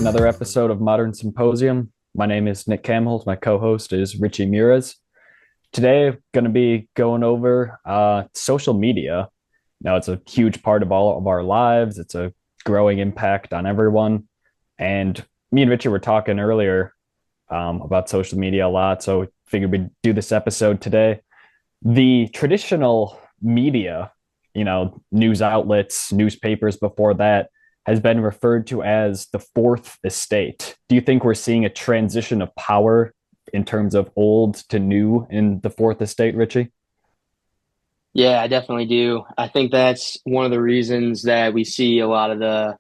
another episode of Modern Symposium. My name is Nick Camholt. My co-host is Richie Mures. Today, I'm going to be going over social media. Now, it's a huge part of all of our lives. It's a growing impact on everyone. And me and Richie were talking earlier about social media a lot, so we figured we'd do this episode today. The traditional media, news outlets, newspapers before that, has been referred to as the fourth estate. Do you think we're seeing a transition of power in terms of old to new in the fourth estate, Richie? Yeah, I definitely do. I think that's one of the reasons that we see a lot of the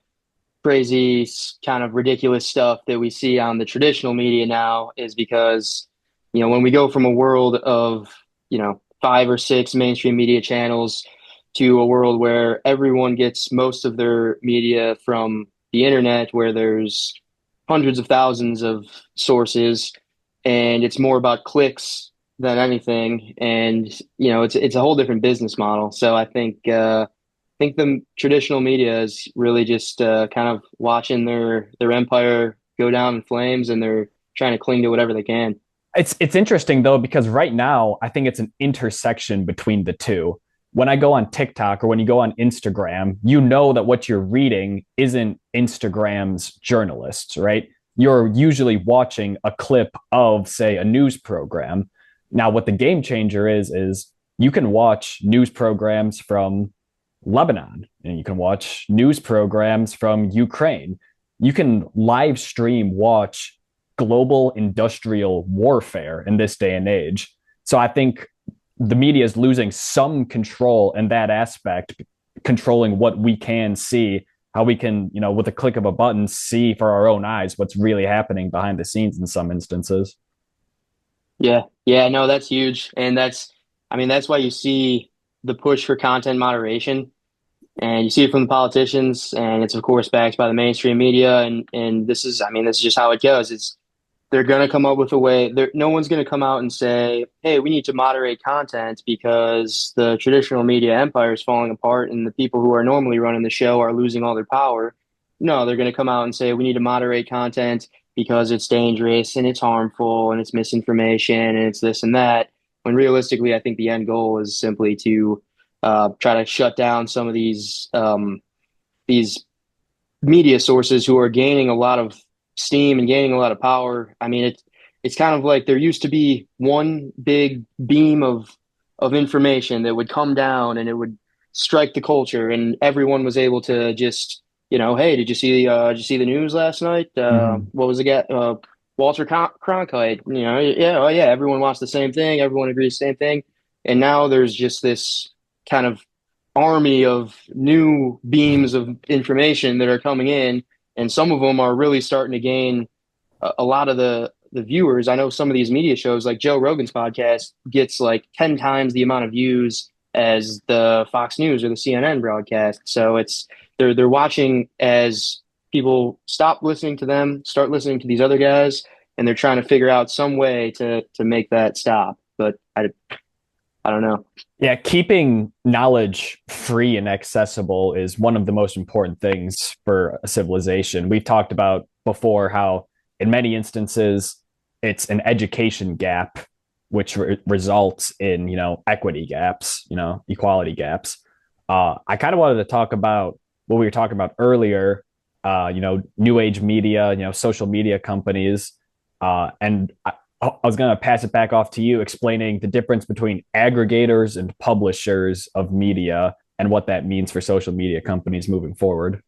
crazy, kind of ridiculous stuff that we see on the traditional media now is because, when we go from a world of, five or six mainstream media channels to a world where everyone gets most of their media from the internet, where there's hundreds of thousands of sources, and it's more about clicks than anything. And it's a whole different business model. So I think the traditional media is really just kind of watching their empire go down in flames, and they're trying to cling to whatever they can. It's interesting though because right now I think it's an intersection between the two. When I go on TikTok or when you go on Instagram, you know that what you're reading isn't Instagram's journalists, right? You're usually watching a clip of, say, a news program. Now, what the game changer is you can watch news programs from Lebanon and you can watch news programs from Ukraine. You can live stream watch global industrial warfare in this day and age. So I think the media is losing some control in that aspect, controlling what we can see, how we can, with a click of a button, see for our own eyes what's really happening behind the scenes in some instances. Yeah, yeah, no, that's huge, and I mean, that's why you see the push for content moderation, and you see it from the politicians, and it's of course backed by the mainstream media, and I mean, this is just how it goes. They're going to come up with a way. No one's going to come out and say, "Hey, we need to moderate content because the traditional media empire is falling apart and the people who are normally running the show are losing all their power." No, they're going to come out and say, "We need to moderate content because it's dangerous and it's harmful and it's misinformation and it's this and that." When realistically, I think the end goal is simply to try to shut down some of these media sources who are gaining a lot of steam and gaining a lot of power. I mean, it's kind of like there used to be one big beam of information that would come down and it would strike the culture, and everyone was able to just, hey, did you see the news last night? Mm-hmm. What was it? Walter Cronkite. Yeah, oh yeah, everyone watched the same thing. Everyone agrees the same thing, and now there's just this kind of army of new beams of information that are coming in, and some of them are really starting to gain a lot of the viewers. I know some of these media shows, like Joe Rogan's podcast, gets like 10 times the amount of views as the Fox News or the CNN broadcast. So they're watching as people stop listening to them, start listening to these other guys, and they're trying to figure out some way to make that stop. But I don't know. Yeah, keeping knowledge free and accessible is one of the most important things for a civilization. We've talked about before how, in many instances, it's an education gap, which results in, equity gaps, equality gaps. I kind of wanted to talk about what we were talking about earlier, new age media, social media companies. And I was going to pass it back off to you, explaining the difference between aggregators and publishers of media and what that means for social media companies moving forward.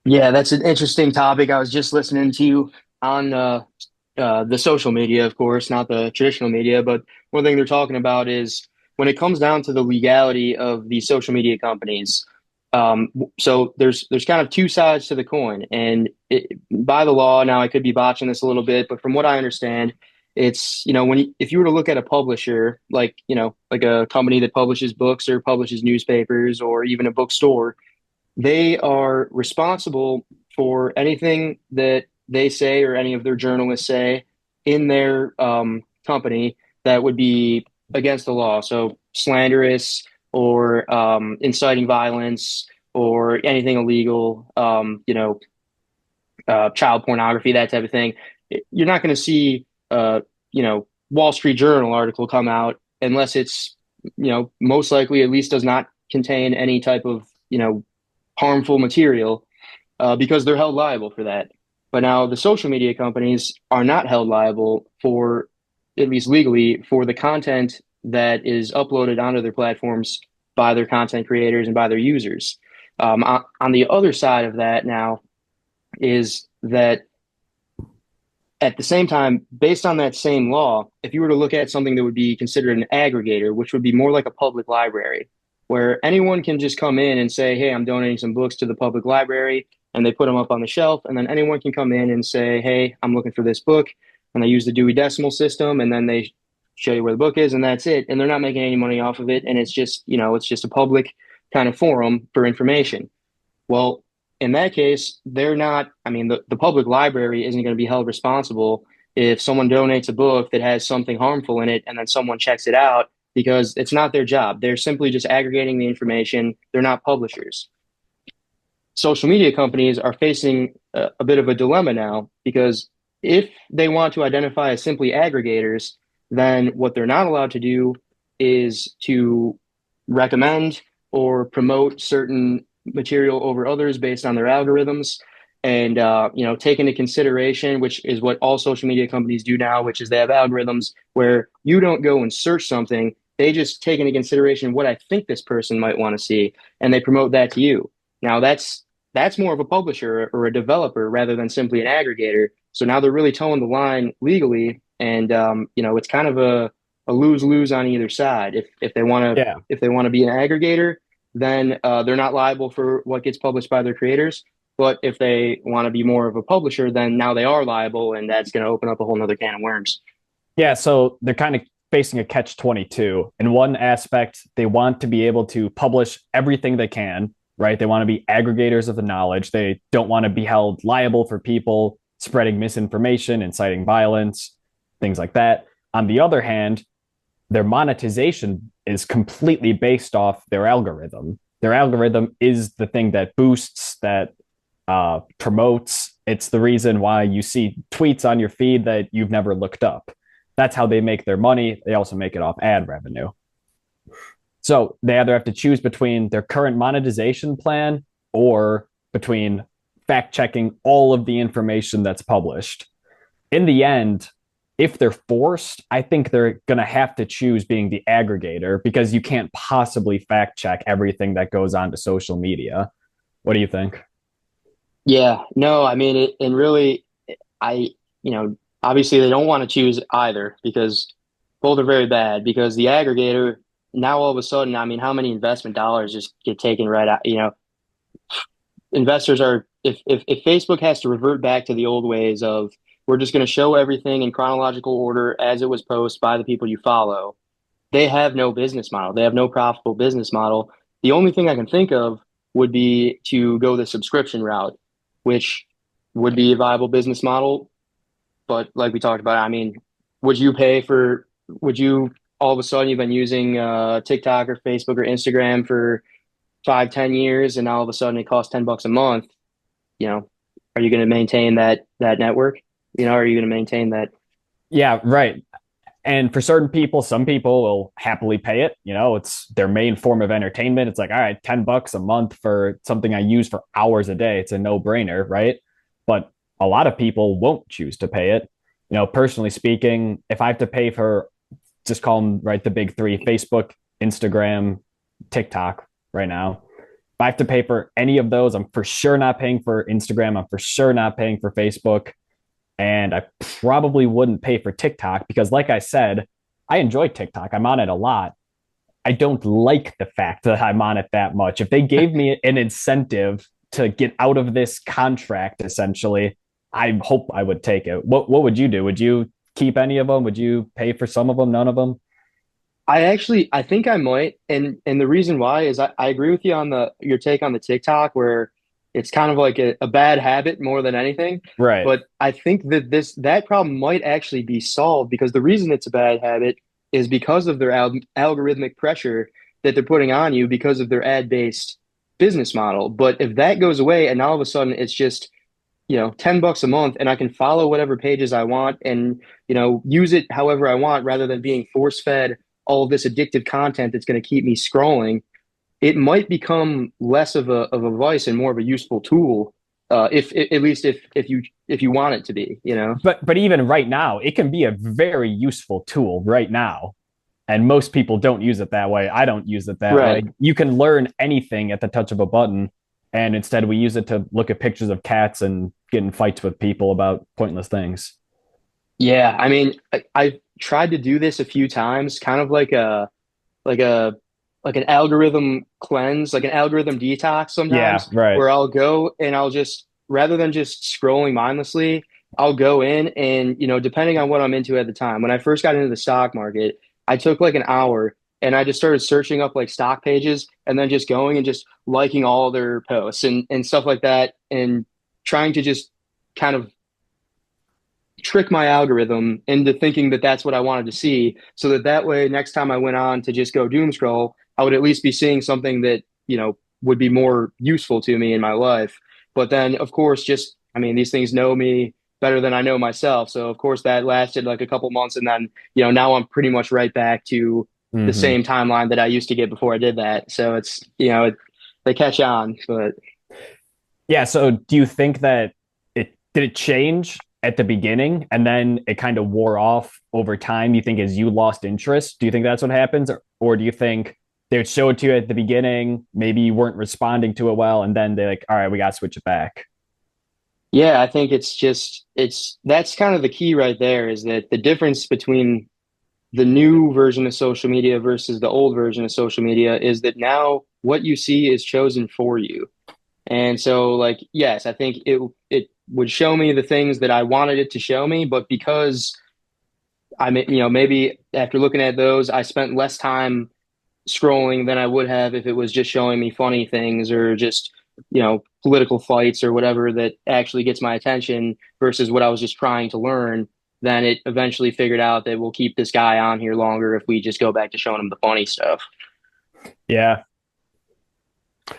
Yeah, that's an interesting topic. I was just listening to you on the social media, of course, not the traditional media. But one thing they're talking about is when it comes down to the legality of these social media companies. So there's kind of two sides to the coin, and by the law, now I could be botching this a little bit, but from what I understand, it's if you were to look at a publisher like like a company that publishes books or publishes newspapers or even a bookstore, they are responsible for anything that they say or any of their journalists say in their company that would be against the law. So slanderous or inciting violence or anything illegal, child pornography, that type of thing. You're not going to see, Wall Street Journal article come out unless it's, most likely at least does not contain any type of, harmful material, because they're held liable for that. But now the social media companies are not held liable for, at least legally, for the content that is uploaded onto their platforms by their content creators and by their users. On the other side of that now is that at the same time, based on that same law, if you were to look at something that would be considered an aggregator, which would be more like a public library, where anyone can just come in and say, hey, I'm donating some books to the public library, and they put them up on the shelf, and then anyone can come in and say, hey, I'm looking for this book, and they use the Dewey Decimal System, and then they show you where the book is, and that's it. And they're not making any money off of it, and it's just, it's just a public kind of forum for information. Well, in that case, they're not, I mean, the public library isn't going to be held responsible if someone donates a book that has something harmful in it and then someone checks it out, because it's not their job. They're simply just aggregating the information. They're not publishers. Social media companies are facing a bit of a dilemma now, because if they want to identify as simply aggregators, then what they're not allowed to do is to recommend or promote certain material over others based on their algorithms, and take into consideration, which is what all social media companies do now, which is they have algorithms where you don't go and search something, they just take into consideration what I think this person might want to see, and they promote that to you. Now that's more of a publisher or a developer rather than simply an aggregator. So now they're really towing the line legally, and it's kind of a lose-lose on either side. If they want to Yeah. if they want to be an aggregator, then they're not liable for what gets published by their creators. But if they want to be more of a publisher, then now they are liable, and that's going to open up a whole nother can of worms. Yeah, so they're kind of facing a catch 22. In one aspect, they want to be able to publish everything they can, right? They want to be aggregators of the knowledge. They don't want to be held liable for people spreading misinformation, inciting violence, things like that. On the other hand, their monetization is completely based off their algorithm. Their algorithm is the thing that boosts, that promotes. It's the reason why you see tweets on your feed that you've never looked up. That's how they make their money. They also make it off ad revenue. So they either have to choose between their current monetization plan or between fact checking all of the information that's published. In the end, if they're forced, I think they're going to have to choose being the aggregator, because you can't possibly fact check everything that goes on to social media. What do you think? Yeah, no, I mean, and really, I, obviously they don't want to choose either, because both are very bad. Because the aggregator, now all of a sudden, I mean, how many investment dollars just get taken right out? Investors are, if Facebook has to revert back to the old ways of, we're just going to show everything in chronological order as it was posted by the people you follow, they have no business model. They have no profitable business model. The only thing I can think of would be to go the subscription route, which would be a viable business model. But like we talked about, I mean, would you all of a sudden, you've been using TikTok or Facebook or Instagram for 5, 10 years, and all of a sudden it costs $10 a month? Are you going to maintain that network? Are you going to maintain that? Yeah, right. And for certain people, some people will happily pay it. It's their main form of entertainment. It's like, all right, $10 a month for something I use for hours a day. It's a no-brainer, right? But a lot of people won't choose to pay it. Personally speaking, if I have to pay for, just call them, right, the big three: Facebook, Instagram, TikTok right now. If I have to pay for any of those, I'm for sure not paying for Instagram. I'm for sure not paying for Facebook. And I probably wouldn't pay for TikTok because, like I said, I enjoy TikTok. I'm on it a lot. I don't like the fact that I'm on it that much. If they gave me an incentive to get out of this contract, essentially, I hope I would take it. What would you do? Would you keep any of them? Would you pay for some of them? None of them? I think I might, and the reason why is I agree with you on your take on the TikTok, where it's kind of like a bad habit more than anything. Right. But I think that problem might actually be solved, because the reason it's a bad habit is because of their algorithmic pressure that they're putting on you because of their ad-based business model. But if that goes away and all of a sudden it's just $10 a month and I can follow whatever pages I want and, use it however I want rather than being force fed all of this addictive content that's going to keep me scrolling, it might become less of a vice and more of a useful tool, if at least if you want it to be, you know. But even right now, it can be a very useful tool right now. And most people don't use it that way. I don't use it that way. Right. You can learn anything at the touch of a button. And instead, we use it to look at pictures of cats and get in fights with people about pointless things. Yeah, I mean, I've tried to do this a few times, kind of like a like an algorithm cleanse, like an algorithm detox Yeah, sometimes, right. where I'll go and I'll just rather than just scrolling mindlessly, I'll go in and depending on what I'm into at the time. When I first got into the stock market, I took like an hour and I just started searching up like stock pages and then just going and just liking all their posts and stuff like that and trying to just kind of trick my algorithm into thinking that that's what I wanted to see, so that way next time I went on to just go doom scroll, I would at least be seeing something that would be more useful to me in my life. But then, of course, just I mean, these things know me better than I know myself, so of course that lasted like a couple months, and then now I'm pretty much right back to the Hmm. same timeline that I used to get before I did that. So it's they catch on, but Yeah. So do you think that it did it change at the beginning and then it kind of wore off over time? You think as you lost interest, do you think that's what happens? Or do you think they would show it to you at the beginning, maybe you weren't responding to it well, and then they're like, all right, we got to switch it back? yeah, I think it's that's kind of the key right there, is that the difference between the new version of social media versus the old version of social media is that now what you see is chosen for you. And so like yes, I think it would show me the things that I wanted it to show me, but because maybe after looking at those, I spent less time scrolling than I would have if it was just showing me funny things or just, political fights or whatever that actually gets my attention versus what I was just trying to learn. Then it eventually figured out that we'll keep this guy on here longer if we just go back to showing him the funny stuff. Yeah,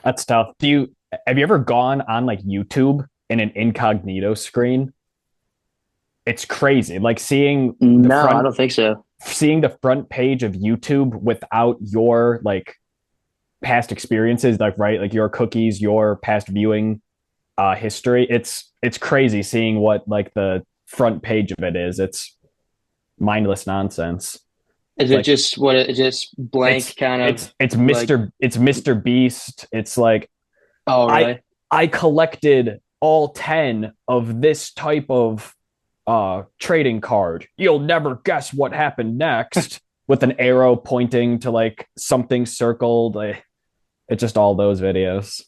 that's tough. Have you ever gone on like YouTube in an incognito screen? It's crazy. Like No, I don't think so. seeing the front page of YouTube without your like past experiences, like right, like your cookies, your past viewing history. It's crazy seeing what like the front page of it is. It's mindless nonsense. Is It's it like just what it just blank kind of like, It's Mr. Beast. It's like oh, I really? I collected all 10 of this type of trading card. You'll never guess what happened next with an arrow pointing to like something circled. Like, it's just all those videos.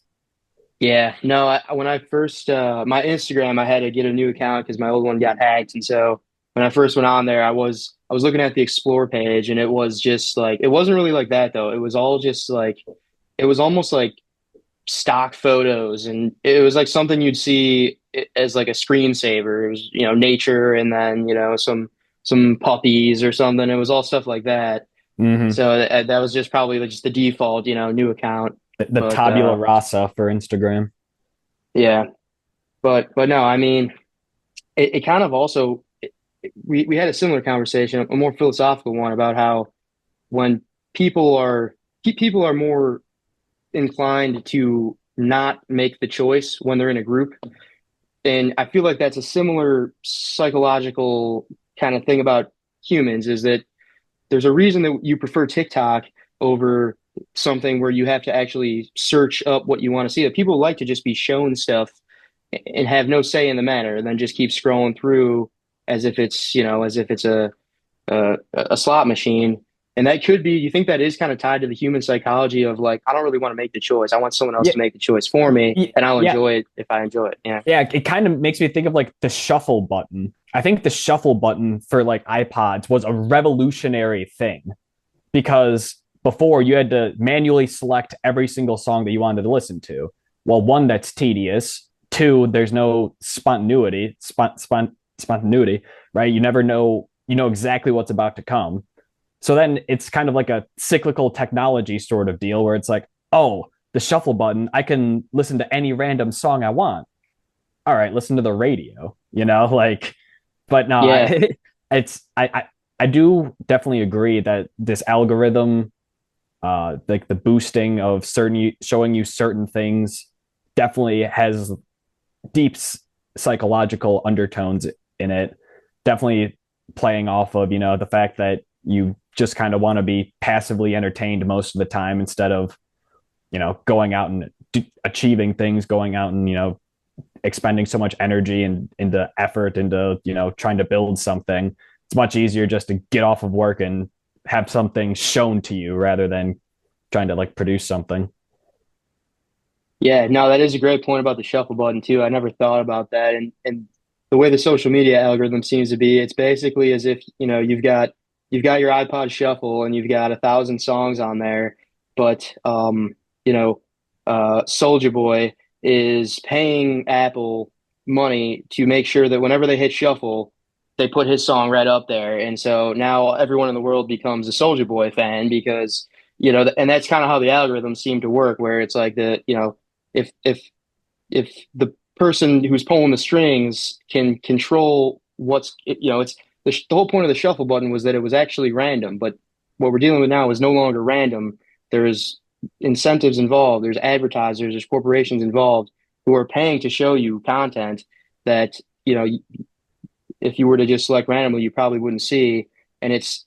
Yeah, no, when I first my Instagram, I had to get a new account because my old one got hacked, and so when I first went on there, I was looking at the explore page, and it was just like it wasn't really like that though. It was all just like it was almost like stock photos, and it was like something you'd see as like a screensaver. It was nature, and then some puppies or something. It was all stuff like that. Mm-hmm. So that was just probably like just the default new account, The but tabula rasa for Instagram. yeah. But no, I mean, it kind of also we had a similar conversation, a more philosophical one about how when people are people are more inclined to not make the choice when they're in a group, and I feel like that's a similar psychological kind of thing about humans. Is that there's a reason that you prefer TikTok over something where you have to actually search up what you want to see. That people like to just be shown stuff and have no say in the matter, and then just keep scrolling through as if it's as if it's a slot machine. And that could be, you think that is kind of tied to the human psychology of like, I don't really want to make the choice. I want someone else Yeah, to make the choice for me, and I'll yeah, enjoy it if I enjoy it. Yeah. yeah. It kind of makes me think of like the shuffle button. I think the shuffle button for like iPods was a revolutionary thing because before you had to manually select every single song that you wanted to listen to. Well, one, that's tedious. Two, there's no spontaneity, right? You know exactly what's about to come. So then it's kind of like a cyclical technology sort of deal where it's like, oh, the shuffle button, I can listen to any random song I want. all right, listen to the radio, like, but no, Yeah. it's, I do definitely agree that this algorithm, like the boosting of certain, showing you certain things definitely has deep psychological undertones in it. Definitely playing off of, the fact that you just kind of want to be passively entertained most of the time instead of, going out and achieving things, going out and, expending so much energy and into effort into, trying to build something. It's much easier just to get off of work and have something shown to you rather than trying to like produce something. Yeah, no, that is a great point about the shuffle button too. I never thought about that. And the way the social media algorithm seems to be, it's basically as if, you've got your iPod shuffle and you've got 1,000 songs on there, but you know, Soldier Boy is paying Apple money to make sure that whenever they hit shuffle, they put his song right up there. And so now everyone in the world becomes a Soldier Boy fan because and that's kind of how the algorithms seem to work, where it's like if if if the person who's pulling the strings can control it's the whole point of the shuffle button was that it was actually random, but what we're dealing with now is no longer random. There's incentives involved, there's advertisers, there's corporations involved who are paying to show you content that if you were to just select randomly you probably wouldn't see, and it's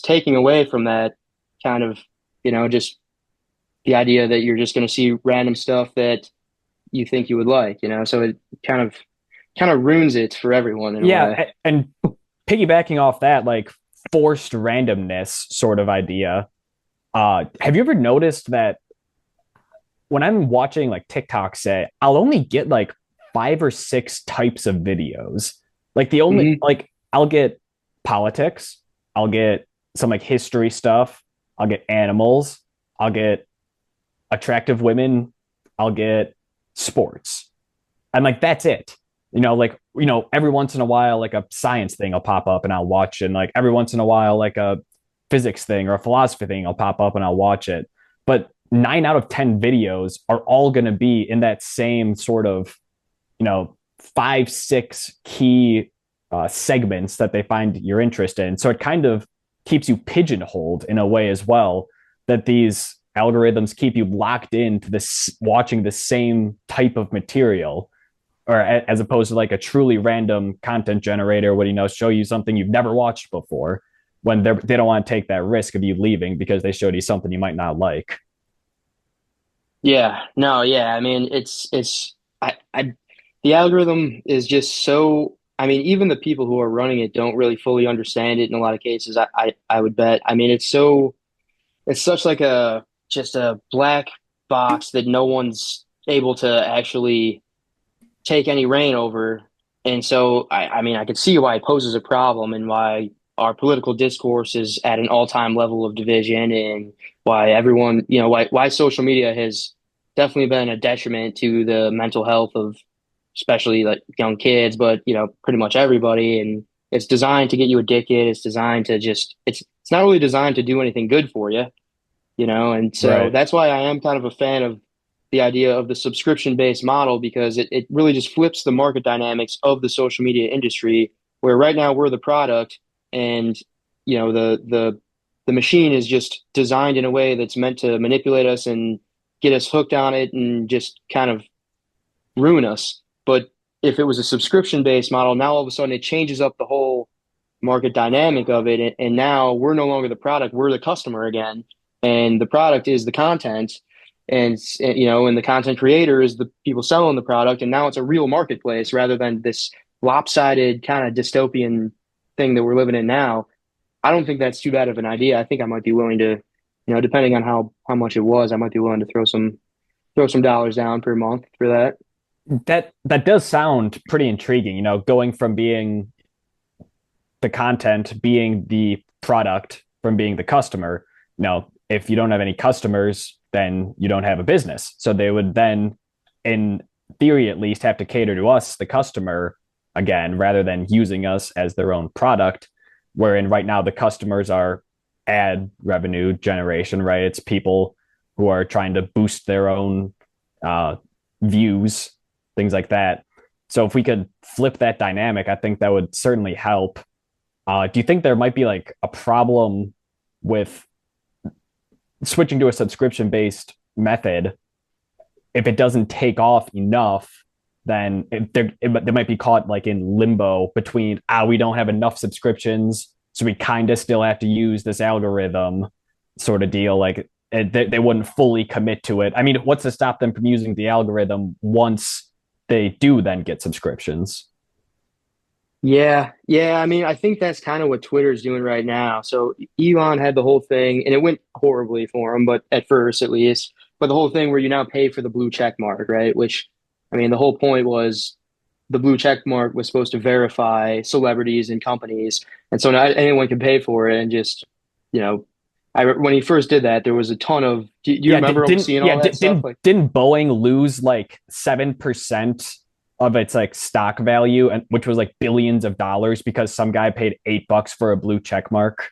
taking away from that kind of just the idea that you're just going to see random stuff that you think you would like. So it kind of ruins it for everyone in a way. Yeah, and piggybacking off that, like forced randomness sort of idea. Have you ever noticed that when I'm watching like TikTok, say, I'll only get like 5 or 6 types of videos. Like the only Hmm. like I'll get politics, I'll get some like history stuff, I'll get animals, I'll get attractive women, I'll get sports. And like that's it. Like every once in a while, like a science thing will pop up and I'll watch it. And like every once in a while, like a physics thing or a philosophy thing will pop up and I'll watch it. But 9 out of 10 videos are all going to be in that same sort of, 5, 6 key segments that they find your interest in. So it kind of keeps you pigeonholed in a way as well, that these algorithms keep you locked into this watching the same type of material, or as opposed to like a truly random content generator would show you something you've never watched before, when they don't want to take that risk of you leaving because they showed you something you might not like. Yeah, no, yeah. I mean, the algorithm is just so. I mean, even the people who are running it don't really fully understand it in a lot of cases. I would bet. I mean, it's such like a just a black box that no one's able to actually take any reign over. And so, I mean, I could see why it poses a problem and why our political discourse is at an all-time level of division, and why everyone, why social media has definitely been a detriment to the mental health of especially like young kids, but pretty much everybody. And it's designed to get you addicted. It's designed to it's not really designed to do anything good for you. And so Right. that's why I am kind of a fan of the idea of the subscription-based model, because it really just flips the market dynamics of the social media industry, where right now we're the product, and the machine is just designed in a way that's meant to manipulate us and get us hooked on it and just kind of ruin us. But if it was a subscription-based model, now all of a sudden it changes up the whole market dynamic of it. And now we're no longer the product, we're the customer again. And the product is the content. And the content creator is the people selling the product. And now it's a real marketplace rather than this lopsided kind of dystopian thing that we're living in now. I don't think that's too bad of an idea. I think I might be willing to, depending on how much it was, I might be willing to throw some dollars down per month for that. That does sound pretty intriguing, going from being the content, being the product, from being the customer. If you don't have any customers, then you don't have a business. So they would then, in theory at least, have to cater to us, the customer, again, rather than using us as their own product. Wherein right now the customers are ad revenue generation, right? It's people who are trying to boost their own uh, views things like that. So if we could flip that dynamic, I think that would certainly help. Do you think there might be like a problem with switching to a subscription based method? If it doesn't take off enough, then they might be caught like in limbo between, we don't have enough subscriptions, so we kind of still have to use this algorithm sort of deal. Like they wouldn't fully commit to it. I mean, what's to stop them from using the algorithm once they do then get subscriptions? Yeah, yeah. I mean, I think that's kind of what Twitter's doing right now. So Elon had the whole thing, and it went horribly for him, but at first at least. But the whole thing where you now pay for the blue check mark, right? Which, I mean, the whole point was the blue check mark was supposed to verify celebrities and companies, and so not anyone could pay for it. And just, you know, when he first did that, there was a ton of. Do you Yeah, remember didn't seeing yeah all that stuff? Like, didn't Boeing lose like 7% of its like stock value, and which was like billions of dollars because some guy paid $8 for a blue check mark?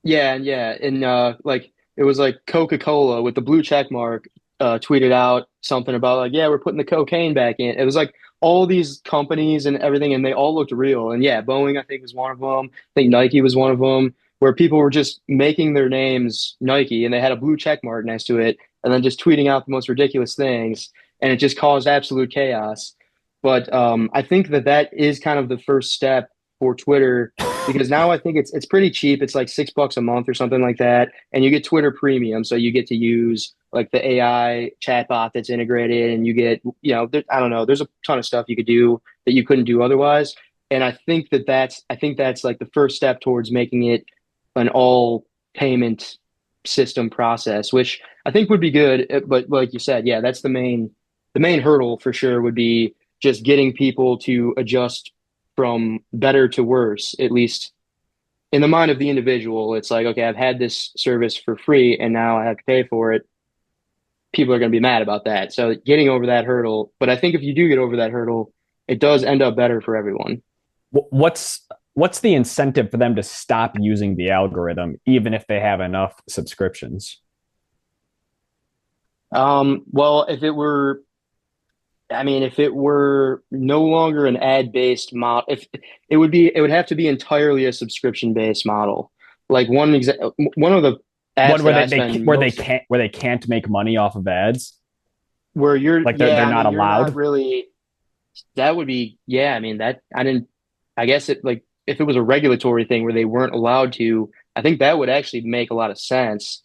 yeah, and like it was like Coca-Cola with the blue check mark tweeted out something about like, yeah, we're putting the cocaine back in. It was like all these companies and everything, and they all looked real. And yeah, Boeing I think was one of them. I think Nike was one of them, where people were just making their names Nike and they had a blue check mark next to it, and then just tweeting out the most ridiculous things, and it just caused absolute chaos. But I think that that is kind of the first step for Twitter because now I think it's pretty cheap. It's like $6 a month or something like that, and you get Twitter Premium, so you get to use like the AI chatbot that's integrated, and you get I don't know, there's a ton of stuff you could do that you couldn't do otherwise. And I think that's like the first step towards making it an all payment system process, which I think would be good. But like you said, yeah, that's the main hurdle for sure would be just getting people to adjust from better to worse, at least in the mind of the individual. It's like, okay, I've had this service for free and now I have to pay for it. People are going to be mad about that. So getting over that hurdle, but I think if you do get over that hurdle, it does end up better for everyone. What's the incentive for them to stop using the algorithm, even if they have enough subscriptions? Well, if it were no longer an ad-based model, if it would have to be entirely a subscription-based model. Like one of the One apps where that I spend most where they can't make money off of ads, where you're like they're yeah, I not mean you're not allowed. really that would be yeah, I mean that I didn't I guess it like if it was a regulatory thing where they weren't allowed to, I think that would actually make a lot of sense.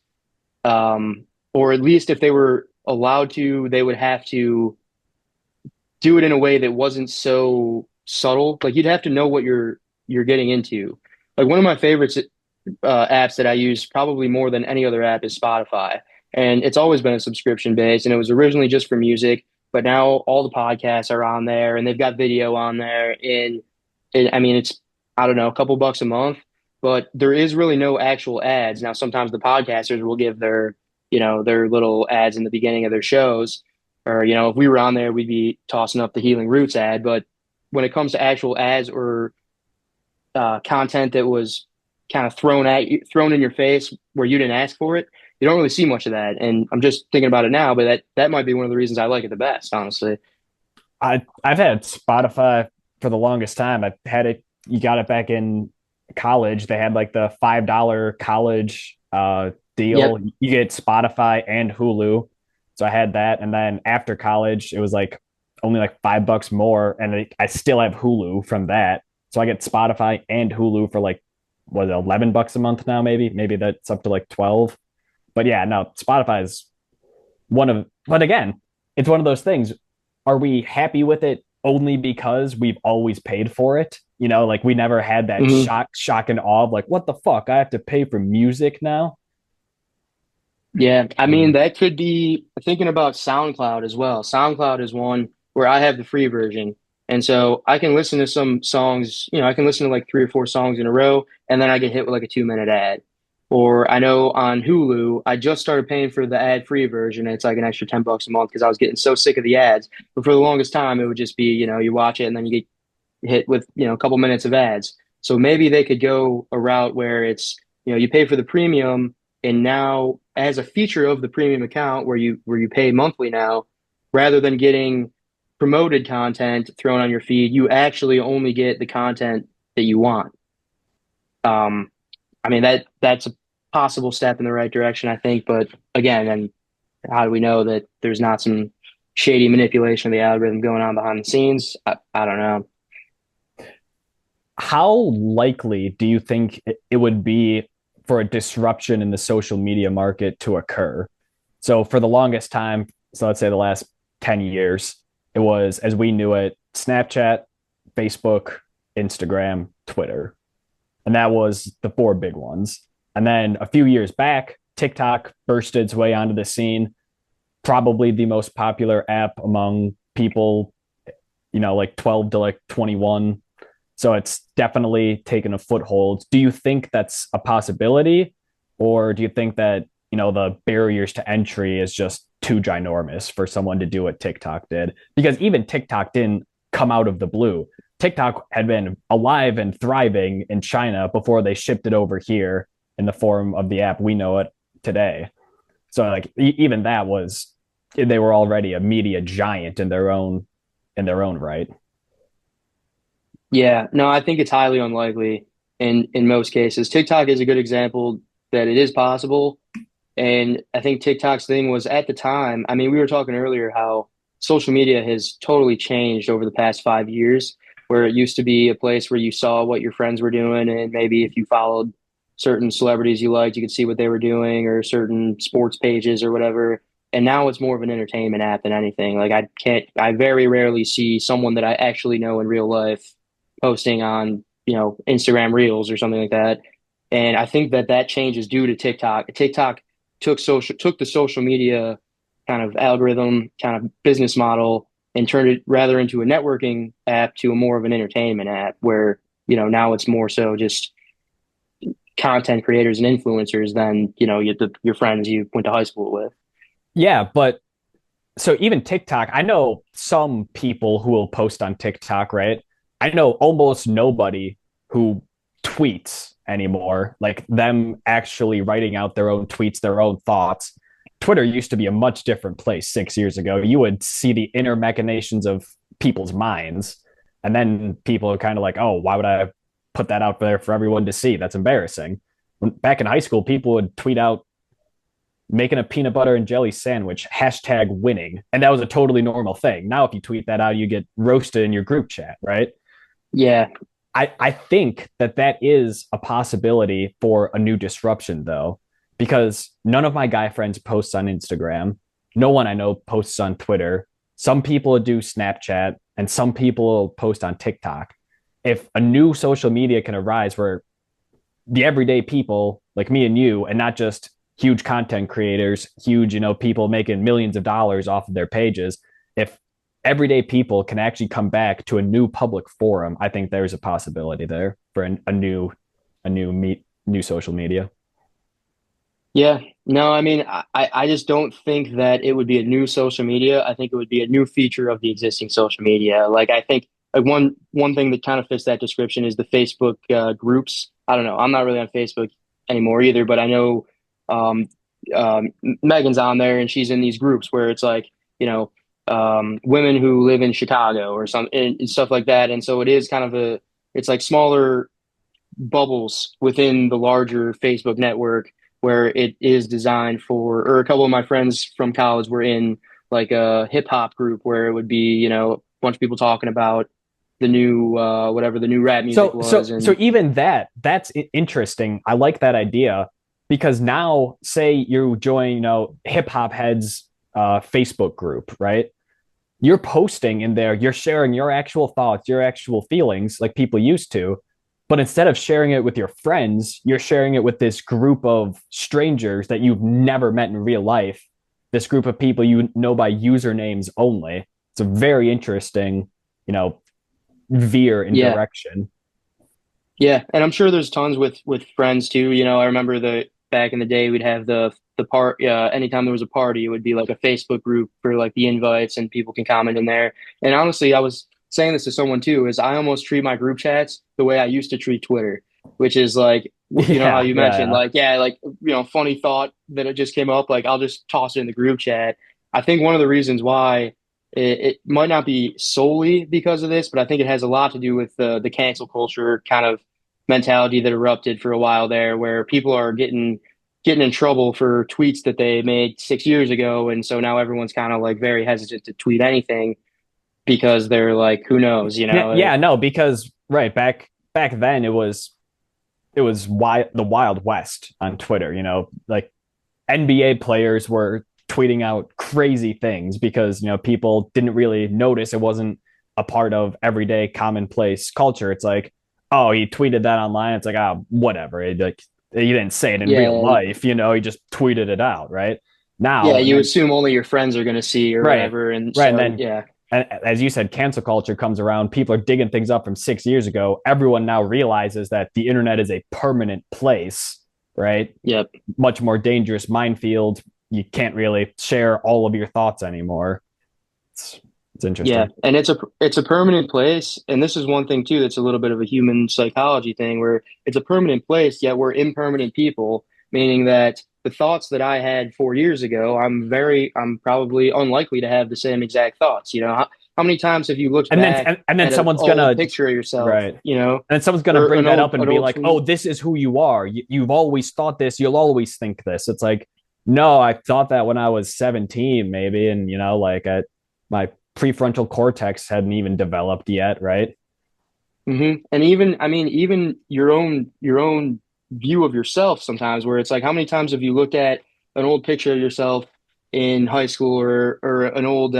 Or at least if they were allowed to, they would have to do it in a way that wasn't so subtle. Like you'd have to know what you're getting into. Like one of my favorites apps that I use probably more than any other app is Spotify, and it's always been a subscription based, and it was originally just for music, but now all the podcasts are on there, and they've got video on there. I mean, it's I don't know, a couple bucks a month, but there is really no actual ads. Now, sometimes the podcasters will give their little ads in the beginning of their shows, or if we were on there, we'd be tossing up the Healing Roots ad. But when it comes to actual ads or content that was kind of thrown in your face where you didn't ask for it, you don't really see much of that. And I'm just thinking about it now, but that might be one of the reasons I like it the best, honestly. I've had Spotify for the longest time. I've had it. You got it back in college. They had like the $5 college deal. Yep. You get Spotify and Hulu. So I had that, and then after college, it was like only like $5 more, and I still have Hulu from that. So I get Spotify and Hulu for like what $11 a month now, maybe that's up to like 12. But yeah, no, Spotify is but again, it's one of those things. Are we happy with it only because we've always paid for it? Like we never had that hmm shock and awe of like, what the fuck? I have to pay for music now. Yeah. I mean, that could be thinking about SoundCloud as well. SoundCloud is one where I have the free version. And so I can listen to some songs, I can listen to like three or four songs in a row, and then I get hit with like a 2 minute ad. Or I know on Hulu, I just started paying for the ad free version. And it's like an extra $10 a month because I was getting so sick of the ads. But for the longest time, it would just be, you watch it and then you get hit with, a couple minutes of ads. So maybe they could go a route where it's, you pay for the premium, and now as a feature of the premium account where you pay monthly now, rather than getting promoted content thrown on your feed, you actually only get the content that you want. Um, I mean that's a possible step in the right direction, I think. But again, and how do we know that there's not some shady manipulation of the algorithm going on behind the scenes? I don't know. How likely do you think it would be for a disruption in the social media market to occur? So for the longest time, so let's say the last 10 years, it was, as we knew it, Snapchat, Facebook, Instagram, Twitter. And that was the four big ones. And then a few years back, TikTok burst its way onto the scene, probably the most popular app among people, like 12 to like 21. So it's definitely taken a foothold. Do you think that's a possibility? Or do you think that, the barriers to entry is just too ginormous for someone to do what TikTok did? Because even TikTok didn't come out of the blue. TikTok had been alive and thriving in China before they shipped it over here in the form of the app we know it today. So like even that was, they were already a media giant in their own right. Yeah, no, I think it's highly unlikely in most cases. TikTok is a good example that it is possible. And I think TikTok's thing was at the time, I mean, we were talking earlier how social media has totally changed over the past 5 years, where it used to be a place where you saw what your friends were doing, and maybe if you followed certain celebrities you liked, you could see what they were doing, or certain sports pages or whatever. And now it's more of an entertainment app than anything. Like I very rarely see someone that I actually know in real life posting on, Instagram Reels or something like that. And I think that change is due to TikTok. TikTok took the social media kind of algorithm, kind of business model, and turned it rather into a networking app to a more of an entertainment app where, now it's more so just content creators and influencers than, your friends you went to high school with. Yeah, but so even TikTok, I know some people who will post on TikTok, right? I know almost nobody who tweets anymore, like them actually writing out their own tweets, their own thoughts. Twitter used to be a much different place 6 years ago. You would see the inner machinations of people's minds. And then people are kind of like, oh, why would I put that out there for everyone to see? That's embarrassing. Back in high school, people would tweet out making a peanut butter and jelly sandwich, hashtag winning. And that was a totally normal thing. Now, if you tweet that out, you get roasted in your group chat, right? Yeah, I think that is a possibility for a new disruption, though, because none of my guy friends posts on Instagram. No one I know posts on Twitter. Some people do Snapchat, and some people post on TikTok. If a new social media can arise where the everyday people like me and you, and not just huge content creators, huge, people making millions of dollars off of their pages, if everyday people can actually come back to a new public forum, I think there's a possibility there for a new social media. yeah. No, I mean, I just don't think that it would be a new social media. I think it would be a new feature of the existing social media. Like I think like one thing that kind of fits that description is the Facebook groups. I don't know. I'm not really on Facebook anymore either, but I know um, Megan's on there and she's in these groups where it's like, women who live in Chicago or some and stuff like that. And so it is kind of it's like smaller bubbles within the larger Facebook network where it is designed for, or a couple of my friends from college were in like a hip hop group where it would be, a bunch of people talking about the new, whatever the new rap music So so was. so And even that's interesting. I like that idea because now say you join, hip hop heads Facebook group, right? You're posting in there, you're sharing your actual thoughts, your actual feelings like people used to. But instead of sharing it with your friends, you're sharing it with this group of strangers that you've never met in real life, this group of people you know by usernames only. It's a very interesting, you know, veer in yeah, direction. yeah. And I'm sure there's tons with friends too. I remember the back in the day we'd have the part anytime there was a party, it would be like a Facebook group for like the invites and people can comment in there. And honestly, I was saying this to someone too, is I almost treat my group chats the way I used to treat Twitter, which is like how Yeah, you yeah, mentioned, yeah. like, yeah, like, funny thought that it just came up, like I'll just toss it in the group chat. I think one of the reasons why it might not be solely because of this, but I think it has a lot to do with the cancel culture kind of mentality that erupted for a while there, where people are getting in trouble for tweets that they made 6 years ago, and so now everyone's kind of like very hesitant to tweet anything because they're like, who knows, you Yeah, know? yeah, no, because right back then it was the Wild West on Twitter. Like NBA players were tweeting out crazy things because people didn't really notice it wasn't a part of everyday commonplace culture. It's like, oh, he tweeted that online. It's like, oh, whatever. Like he didn't say it in real Yeah, life. He just tweeted it out, right? yeah, Now and you then, assume only your friends are going to see or right, whatever, and right, and so then yeah. as you said, cancel culture comes around. People are digging things up from 6 years ago. Everyone now realizes that the internet is a permanent place, right? Yep. Much more dangerous minefield. You can't really share all of your thoughts anymore. It's, it's Yeah, interesting. and it's a permanent place, and this is one thing too that's a little bit of a human psychology thing where it's a permanent place, yet we're impermanent people, meaning that the thoughts that I had 4 years ago, I'm probably unlikely to have the same exact thoughts. How many times have you looked And then back and then at an someone's old gonna picture of yourself, right. And then someone's gonna or bring that up an and be old like, "Oh, tweet? this is who you are. You've always thought this. You'll always think this." It's like, no, I thought that when I was 17, maybe, and like my prefrontal cortex hadn't even developed yet, right? And even, I mean, even your own view of yourself sometimes, where it's like, how many times have you looked at an old picture of yourself in high school or an old,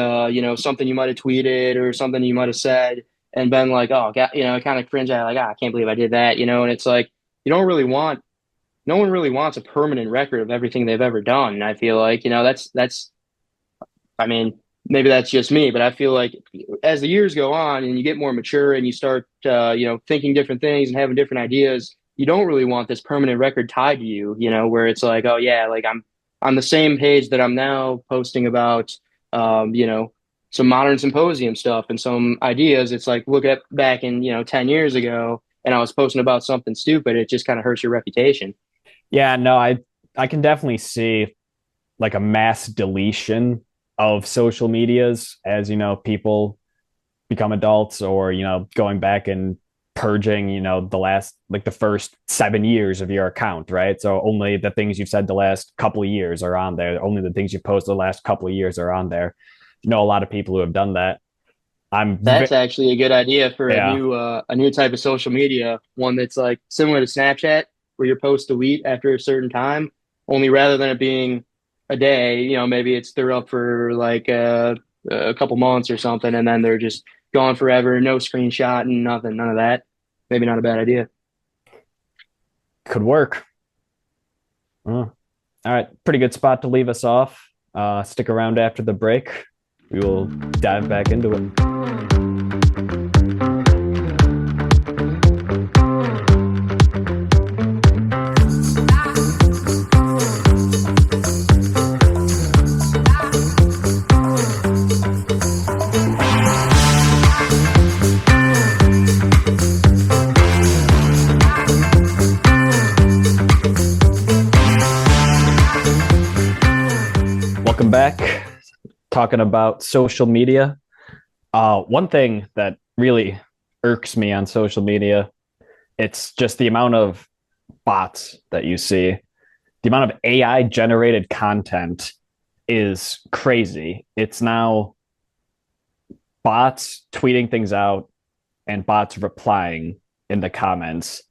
something you might have tweeted or something you might have said and been like, oh, God, kind of cringe at like, I can't believe I did that, and it's like, you don't really want, no one really wants a permanent record of everything they've ever done. And I feel like, I mean, maybe that's just me, but I feel like as the years go on and you get more mature and you start, thinking different things and having different ideas, you don't really want this permanent record tied to you, where it's like, oh yeah, like I'm on the same page that I'm now posting about, um, you know, some modern symposium stuff and some ideas. It's like look at back in, 10 years ago and I was posting about something stupid. It just kind of hurts your reputation. Yeah, no, I can definitely see like a mass deletion of social medias as people become adults, or going back and purging the first 7 years of your account, right? So only the things you've said the last couple of years are on there, only the things you've posted the last couple of years are on there. A lot of people who have done that. That's actually a good idea for a Yeah, new type of social media, one that's like similar to Snapchat, where your posts delete after a certain time. Only rather than it being a day, maybe they're up for like a couple months or something, and then they're just gone forever, no screenshot and nothing, none of that. Maybe not a bad idea. could work. All right, pretty good spot to leave us off. Stick around after the break. We will dive back into it. Welcome back. Talking about social media. One thing that really irks me on social media, it's just the amount of bots that you see. The amount of AI generated content is crazy. It's now bots tweeting things out and bots replying in the comments.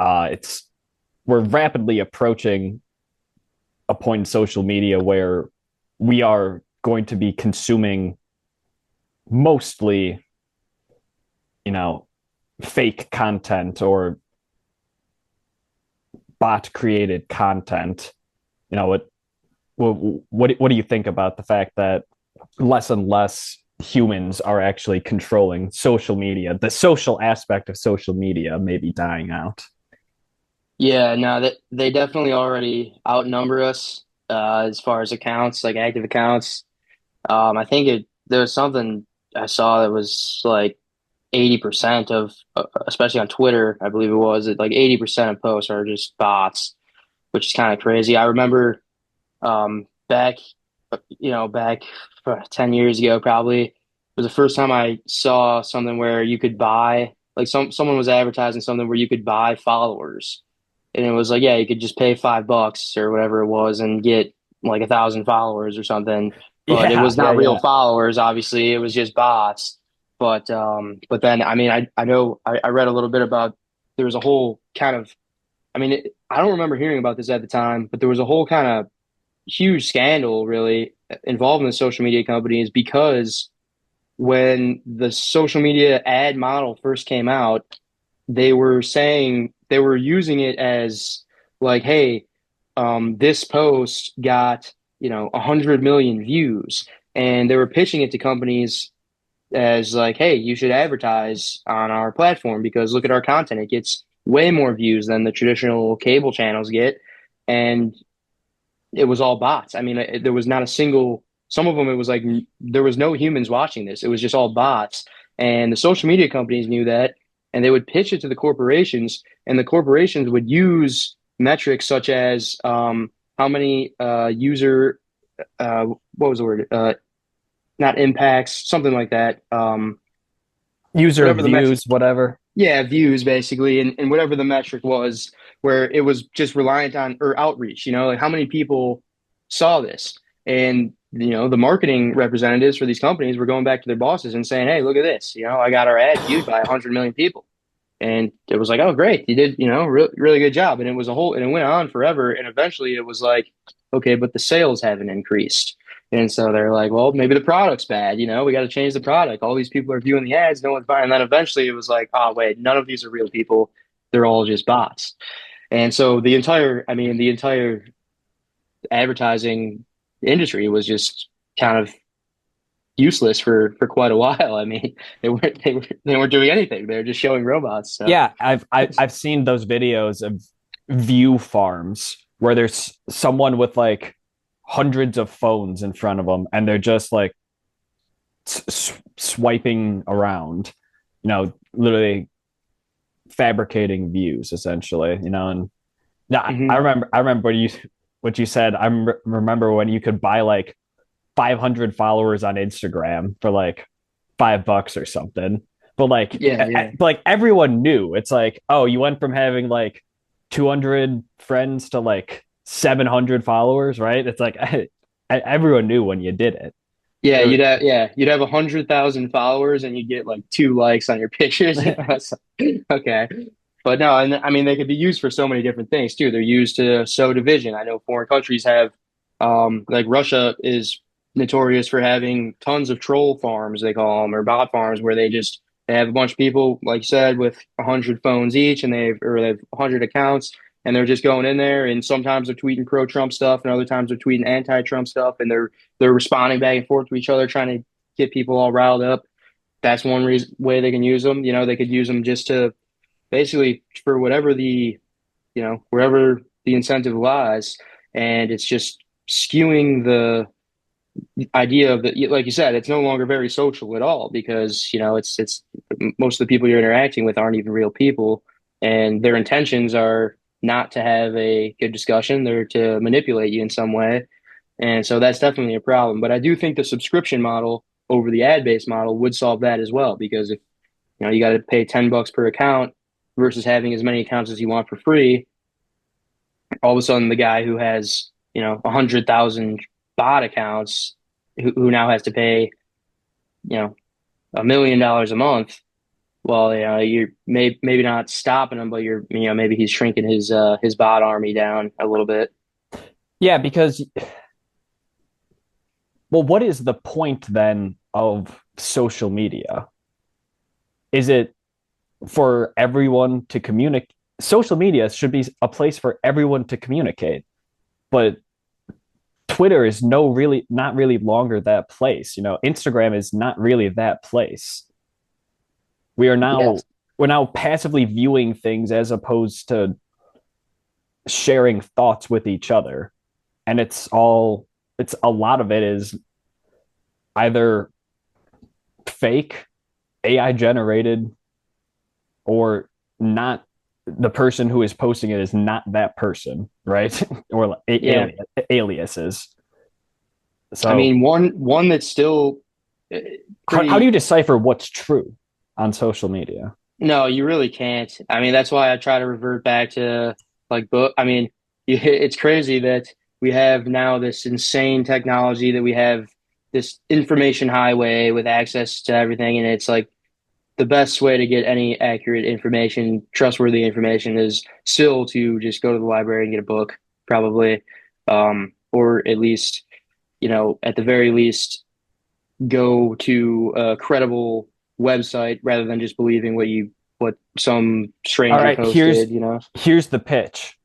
It's We're rapidly approaching a point in social media where we are going to be consuming mostly, you know, fake content or bot created content. What do you think about the fact that less and less humans are actually controlling social media? The social aspect of social media may be dying out. Yeah, no, that they definitely already outnumber us as far as accounts, like active accounts. I think there was something I saw that was like 80% of, especially on Twitter, I believe it was, like 80% of posts are just bots, which is kind of crazy. I remember back back 10 years ago, probably was the first time I saw something where you could buy, like someone was advertising something where you could buy followers. And it was like, yeah, you could just pay $5 or whatever it was and get like 1,000 followers or something. But it Yeah, was yeah, not real yeah. followers, obviously. It was just bots. But then I mean, I know I read a little bit about there was a whole kind of I mean, I don't remember hearing about this at the time, but there was a whole kind of huge scandal really involving the social media companies because when the social media ad model first came out, they were saying they were using it as like, hey, this post got 100 million views, and they were pitching it to companies as like, hey, you should advertise on our platform because look at our content; it gets way more views than the traditional cable channels get, and it was all bots. I mean, there was not a single. Some of them, it was like there was no humans watching this. It was just all bots, and the social media companies knew that, and they would pitch it to the corporations, and the corporations would use metrics such as how many user what was the word not impacts something like that User whatever the metric views, whatever. yeah, views basically, and whatever the metric was, where it was just reliant on or outreach, like how many people saw this. And, the marketing representatives for these companies were going back to their bosses and saying, hey, look at this. I got our ad viewed by 100 million people. And it was like, oh, great. You did, really good job. And and it went on forever. And eventually it was like, okay, but the sales haven't increased. And so they're like, well, maybe the product's bad. We got to change the product. All these people are viewing the ads. No one's buying. And then eventually it was like, oh, wait, none of these are real people. They're all just bots. And so the entire advertising industry was just kind of useless for quite a while. I mean, they weren't doing anything. They were just showing robots. So. Yeah, I've seen those videos of view farms where there's someone with like hundreds of phones in front of them and they're just like swiping around, literally fabricating views essentially, and yeah, I Mhm. remember I remember what you said. Remember when you could buy like 500 followers on Instagram for like $5 or something. But Yeah, yeah. but like everyone knew. It's like, oh, you went from having like 200 friends to like 700 followers, right? It's like everyone knew when you did it. Yeah, It you'd have 100,000 followers and you'd get like 2 likes on your pictures. So, okay. But no, and I mean they could be used for so many different things too. They're used to sow division. I know foreign countries have like Russia is notorious for having tons of troll farms, they call them, or bot farms, where they have a bunch of people, like you said, with 100 phones each, and they have 100 accounts, and they're just going in there, and sometimes they're tweeting pro-Trump stuff, and other times they're tweeting anti-Trump stuff, and they're responding back and forth to each other, trying to get people all riled up. That's one way they can use them. They could use them just to basically for wherever the incentive lies, and it's just skewing the idea of the like you said, it's no longer very social at all because it's most of the people you're interacting with aren't even real people, and their intentions are not to have a good discussion. They're to manipulate you in some way, and so that's definitely a problem. But I do think the subscription model over the ad-based model would solve that as well because if you got to pay $10 per account versus having as many accounts as you want for free, all of a sudden the guy who has 100,000 bot accounts who now has to pay you know $1 million a month. Well, you're maybe not stopping him, but you're maybe he's shrinking his bot army down a little bit. yeah, because well, what is the point then of social media? Is it for everyone to communicate? Social media should be a place for everyone to communicate, but Twitter is not really longer that place. Instagram is not really that place. We are now Yes. we're now passively viewing things as opposed to sharing thoughts with each other. And it's a lot of it is either fake, AI generated, or not the person who is posting it is not that person, right? Or Yeah. aliases. I So mean, one that's still uh, how do you pretty. decipher what's true on social media? No, you really can't. I mean, that's why I try to revert back to like book. I mean, it's crazy that we have now this insane technology that we have this information highway with access to everything, and it's like the best way to get any accurate information, trustworthy information, is still to just go to the library and get a book, probably, or at least, at the very least, go to a credible website rather than just believing what some All stranger right, posted, you know. here's the pitch.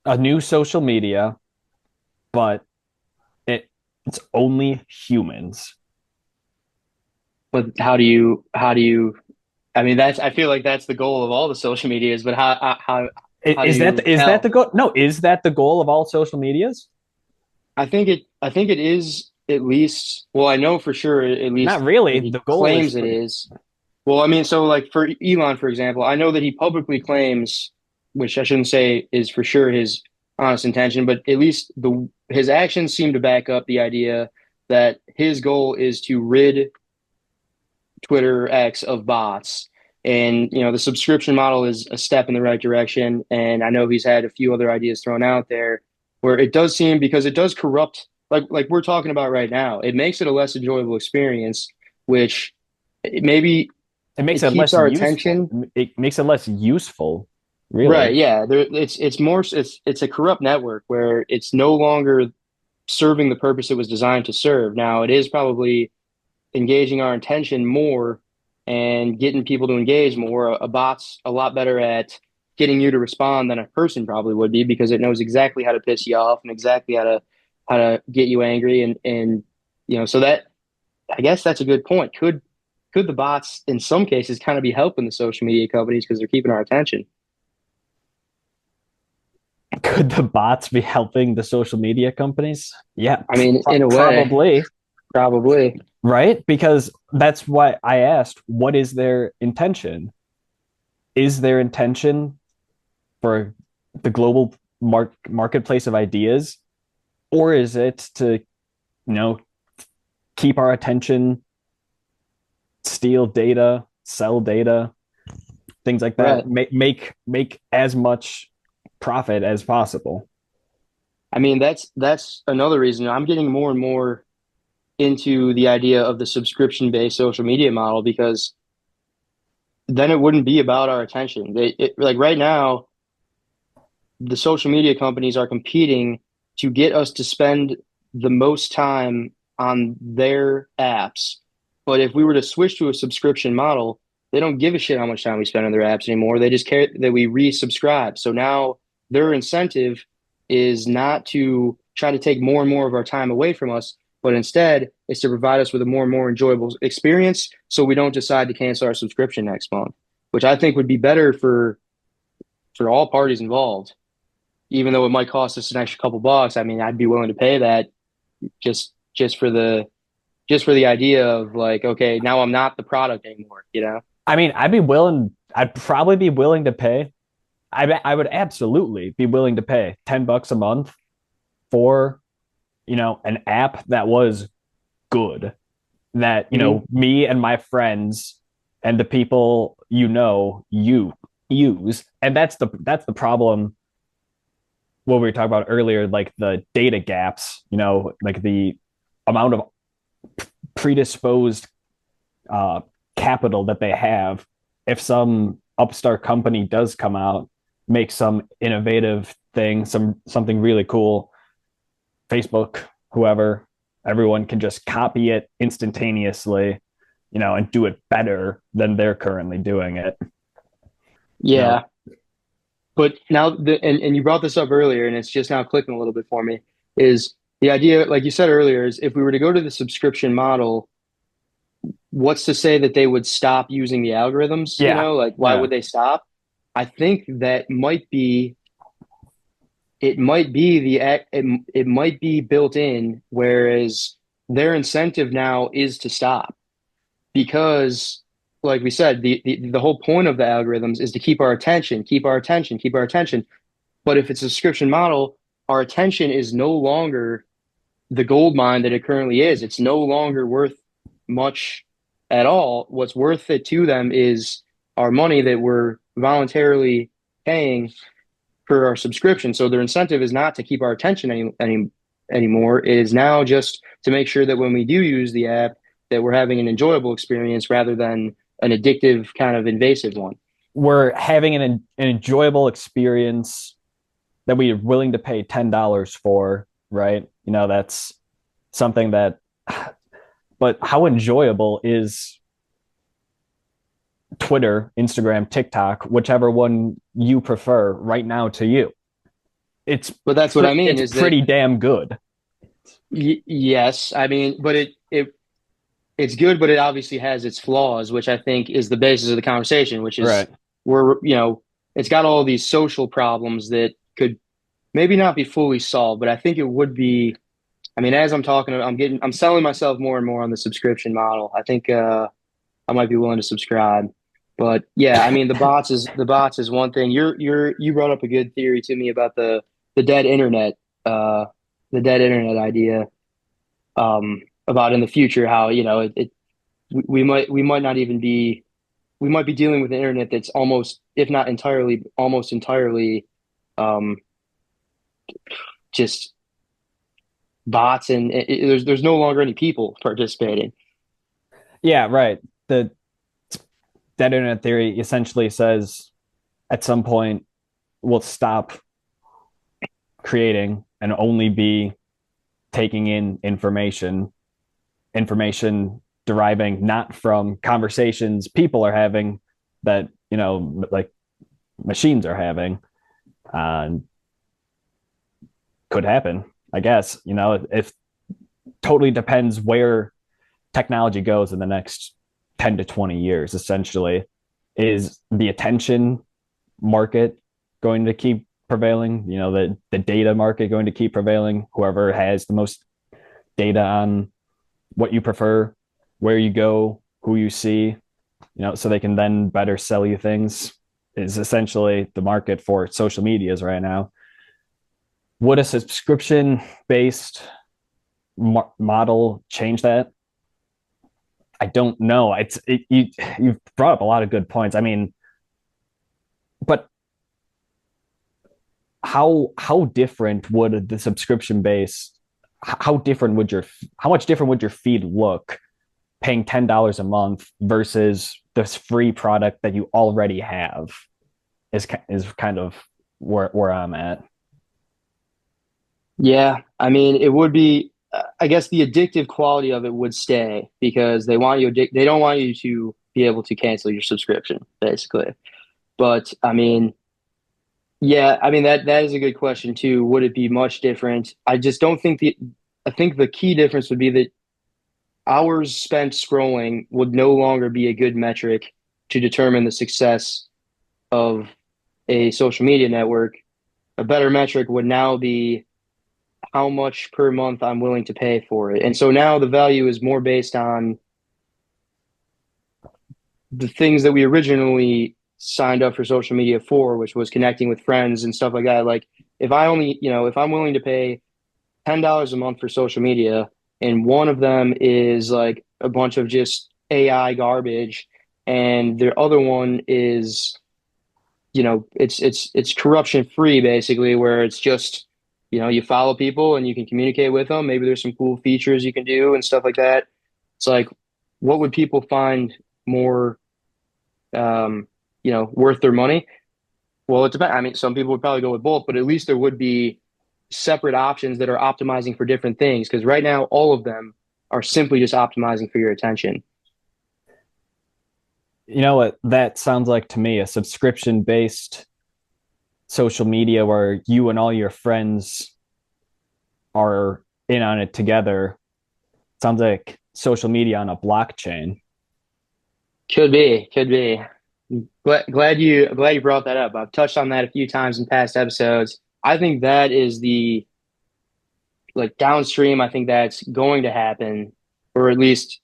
A new social media, but it's only humans. But how do you? I mean, I feel like that's the goal of all the social medias. But how do you Is that the tell? goal? No, is that the goal of all social medias? I think it is at least. Well, I know for sure at Not least really. that he The goal is claims it for is. Well, I mean, so like for Elon, for example, I know that he publicly claims, which I shouldn't say is for sure his honest intention, but at least the his actions seem to back up the idea that his goal is to rid Twitter X of bots. And, the subscription model is a step in the right direction. And I know he's had a few other ideas thrown out there where it does seem, because it does corrupt, like we're talking about right now, it makes it a less enjoyable experience, which maybe it makes it it keeps less our useful. attention. It makes it less useful, Right. really. Yeah. It's more, it's a corrupt network where it's no longer serving the purpose it was designed to serve. Now, it is probably engaging our attention more and getting people to engage more. A bot's a lot better at getting you to respond than a person probably would be, because it knows exactly how to piss you off and exactly how to get you angry, and so that, I guess that's a good point. Could the bots in some cases kind of be helping the social media companies because they're keeping our attention? Could the bots be helping the social media companies? Yeah, I mean, in a way, probably, probably. right? Because that's why I asked, what is their intention? Is their intention for the global marketplace of ideas, or is it to, know, keep our attention, steal data, sell data, things like that, Right. make as much profit as possible? I mean, that's another reason I'm getting more and more into the idea of the subscription-based social media model, because then it wouldn't be about our attention. Like right now, the social media companies are competing to get us to spend the most time on their apps. But if we were to switch to a subscription model, they don't give a shit how much time we spend on their apps anymore. They just care that we resubscribe. So now their incentive is not to try to take more and more of our time away from us, but instead is to provide us with a more and more enjoyable experience so we don't decide to cancel our subscription next month, which I think would be better for all parties involved. Even though it might cost us an extra couple bucks, I mean, I'd be willing to pay that just for the idea of like, okay, now I'm not the product anymore, you know? I mean, I'd probably be willing to pay. I would absolutely be willing to pay $10 a month for, an app that was good, that, Hmm. me and my friends and the people, you use. And that's the problem, what we were talking about earlier, like the data gaps, like the amount of predisposed uh, capital that they have. If some upstart company does come out, make some innovative thing, something really cool, Facebook, whoever, everyone can just copy it instantaneously, and do it better than they're currently doing it. You know, Yeah. But now and you brought this up earlier and it's just now clicking a little bit for me, is the idea, like you said earlier, is if we were to go to the subscription model, what's to say that they would stop using the algorithms? yeah, Like why yeah. would they stop? I think that it might be built in, whereas their incentive now is to stop, because like we said, the whole point of the algorithms is to keep our attention, keep our attention, keep our attention. But if it's a subscription model, our attention is no longer the gold mine that it currently is. It's no longer worth much at all. What's worth it to them is our money that we're voluntarily paying for our subscription. So their incentive is not to keep our attention anymore. It is now just to make sure that when we do use the app, that we're having an enjoyable experience rather than an addictive kind of invasive one. We're having an enjoyable experience that we are willing to pay $10 for, right? You know, that's something that, but how enjoyable is Twitter, Instagram, TikTok, whichever one you prefer right now to you? It's But that's what I mean it's is that pretty damn good. yes, I mean, but it's good, but it obviously has its flaws, which I think is the basis of the conversation, which is Right. it's got all these social problems that could maybe not be fully solved, but I think it would be. I mean, as I'm talking, I'm selling myself more and more on the subscription model. I think I might be willing to subscribe. But yeah, I mean, the bots is one thing. You brought up a good theory to me about the dead internet, uh, the dead internet idea. About in the future how we might not even be we might be dealing with an internet that's almost, if not entirely, almost entirely um, just bots, and there's no longer any people participating. Yeah, right. The Dead internet theory essentially says at some point we'll stop creating and only be taking in information deriving not from conversations people are having that, like machines are having. Uh, could happen, I guess. If totally depends where technology goes in the next 10 to 20 years, essentially. Is the attention market going to keep prevailing? The data market going to keep prevailing? Whoever has the most data on what you prefer, where you go, who you see, so they can then better sell you things, is essentially the market for social medias right now. Would a subscription based model change that? I don't know. You've brought up a lot of good points. I mean, but how different would the subscription base? How much different would your feed look paying $10 a month versus this free product that you already have? Is kind of where I'm at. Yeah, I mean, it would be. I guess the addictive quality of it would stay because they don't want you to be able to cancel your subscription, basically. But I mean, yeah, I mean that is a good question too. Would it be much different? I just don't think the. I think the key difference would be that hours spent scrolling would no longer be a good metric to determine the success of a social media network. A better metric would now be how much per month I'm willing to pay for it. And so now the value is more based on the things that we originally signed up for social media for, which was connecting with friends and stuff like that. Like if I'm willing to pay $10 a month for social media and one of them is like a bunch of just AI garbage and the other one is it's corruption free basically, where it's just you follow people and you can communicate with them. Maybe there's some cool features you can do and stuff like that. It's like, what would people find more, worth their money? Well, it depends. I mean, some people would probably go with both, but at least there would be separate options that are optimizing for different things. Because right now, all of them are simply just optimizing for your attention. You know what that sounds like to me? A subscription based social media where you and all your friends are in on it together. Sounds like social media on a blockchain. Could be. Glad you brought that up. I've touched on that a few times in past episodes. I think that is the like downstream. I think that's going to happen, or at least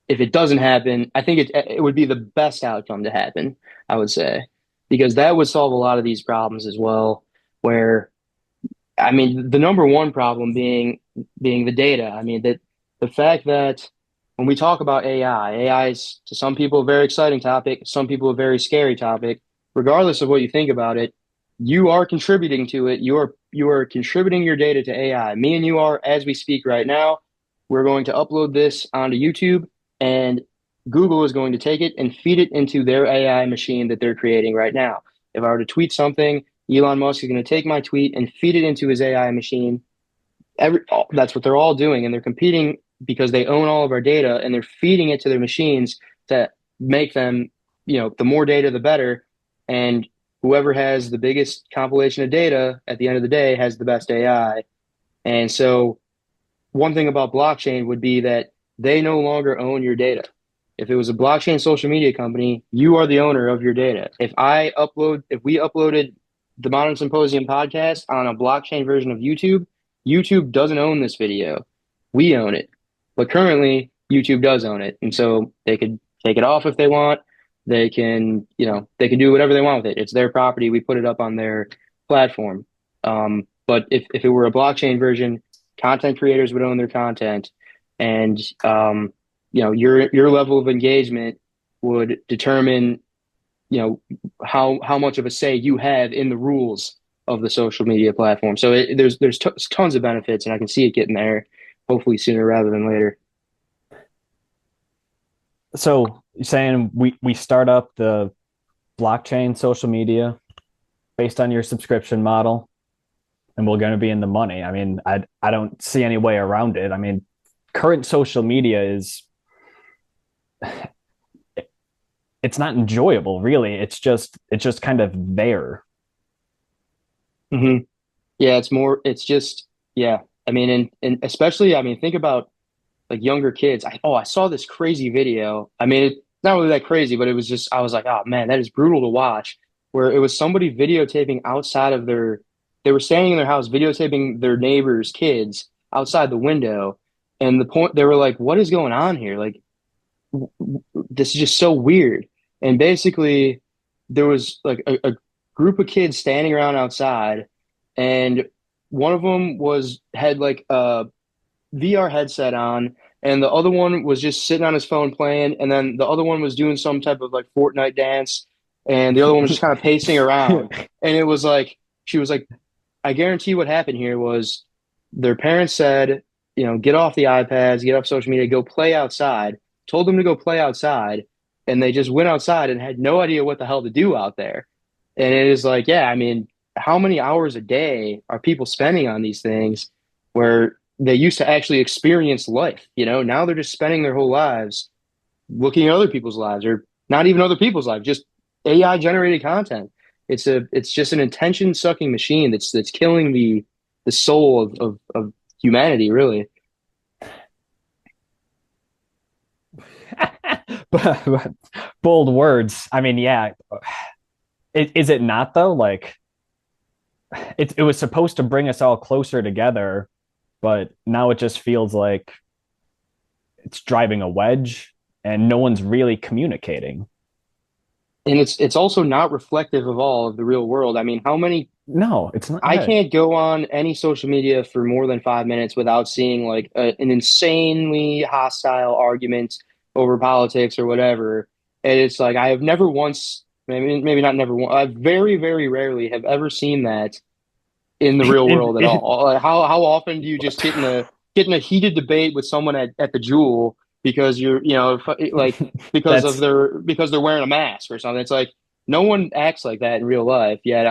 if it doesn't happen, I think it would be the best outcome to happen. I would say because that would solve a lot of these problems as well. Where I mean, the number one problem being the data. I mean, that the fact that when we talk about AI is to some people a very exciting topic, some people a very scary topic. Regardless of what you think about it, you are contributing to it. You are contributing your data to AI. Me and you are as we speak right now. We're going to upload this onto YouTube, and Google is going to take it and feed it into their AI machine that they're creating right now. If I were to tweet something, Elon Musk is going to take my tweet and feed it into his AI machine. That's what they're all doing, and they're competing because they own all of our data, and they're feeding it to their machines to make them, the more data, the better. And whoever has the biggest compilation of data at the end of the day has the best AI. And so, one thing about blockchain would be that they no longer own your data. If it was a blockchain social media company, you are the owner of your data. If we uploaded the Modern Symposium podcast on a blockchain version of YouTube, YouTube doesn't own this video. We own it. But currently, YouTube does own it. And so they could take it off if they want. They can do whatever they want with it. It's their property. We put it up on their platform. But if it were a blockchain version, content creators would own their content, and your level of engagement would determine how much of a say you have in the rules of the social media platform. So there's tons of benefits, and I can see it getting there, hopefully sooner rather than later. So you're saying we start up the blockchain social media based on your subscription model, and we're going to be in the money. I mean, I don't see any way around it. I mean, current social media is it's not enjoyable, really. It's just kind of there. Hmm. Yeah, it's just, yeah. I mean, and especially, I mean, think about like younger kids. I saw this crazy video. I mean, it's not really that crazy, but it was just, I was like, oh man, that is brutal to watch. Where it was somebody videotaping outside of they were standing in their house videotaping their neighbor's kids outside the window. And they were like, what is going on here? Like, this is just so weird. And basically, there was like a group of kids standing around outside, and one of them had like a VR headset on, and the other one was just sitting on his phone playing, and then the other one was doing some type of like Fortnite dance, and the other one was just kind of pacing around. And it was like she was like, I guarantee what happened here was their parents said, get off the iPads, get off social media, go play outside, told them to go play outside, and they just went outside and had no idea what the hell to do out there. And it is like, yeah, I mean, how many hours a day are people spending on these things where they used to actually experience life? Now they're just spending their whole lives looking at other people's lives, or not even other people's lives, just AI generated content. It's just an attention sucking machine that's killing the soul of humanity, really. Bold words. I mean, yeah. Is it not though? Like it was supposed to bring us all closer together, but now it just feels like it's driving a wedge and no one's really communicating. And it's also not reflective of all of the real world. I mean, how many No, it's not. I Yeah, can't go on any social media for more than 5 minutes without seeing like an insanely hostile argument over politics or whatever. And it's like I have never once, maybe not never once, I very, very rarely have ever seen that in the real world at all. Like, how often do you just get in a heated debate with someone at the Jewel because like that's because they're wearing a mask or something? It's like no one acts like that in real life. Yet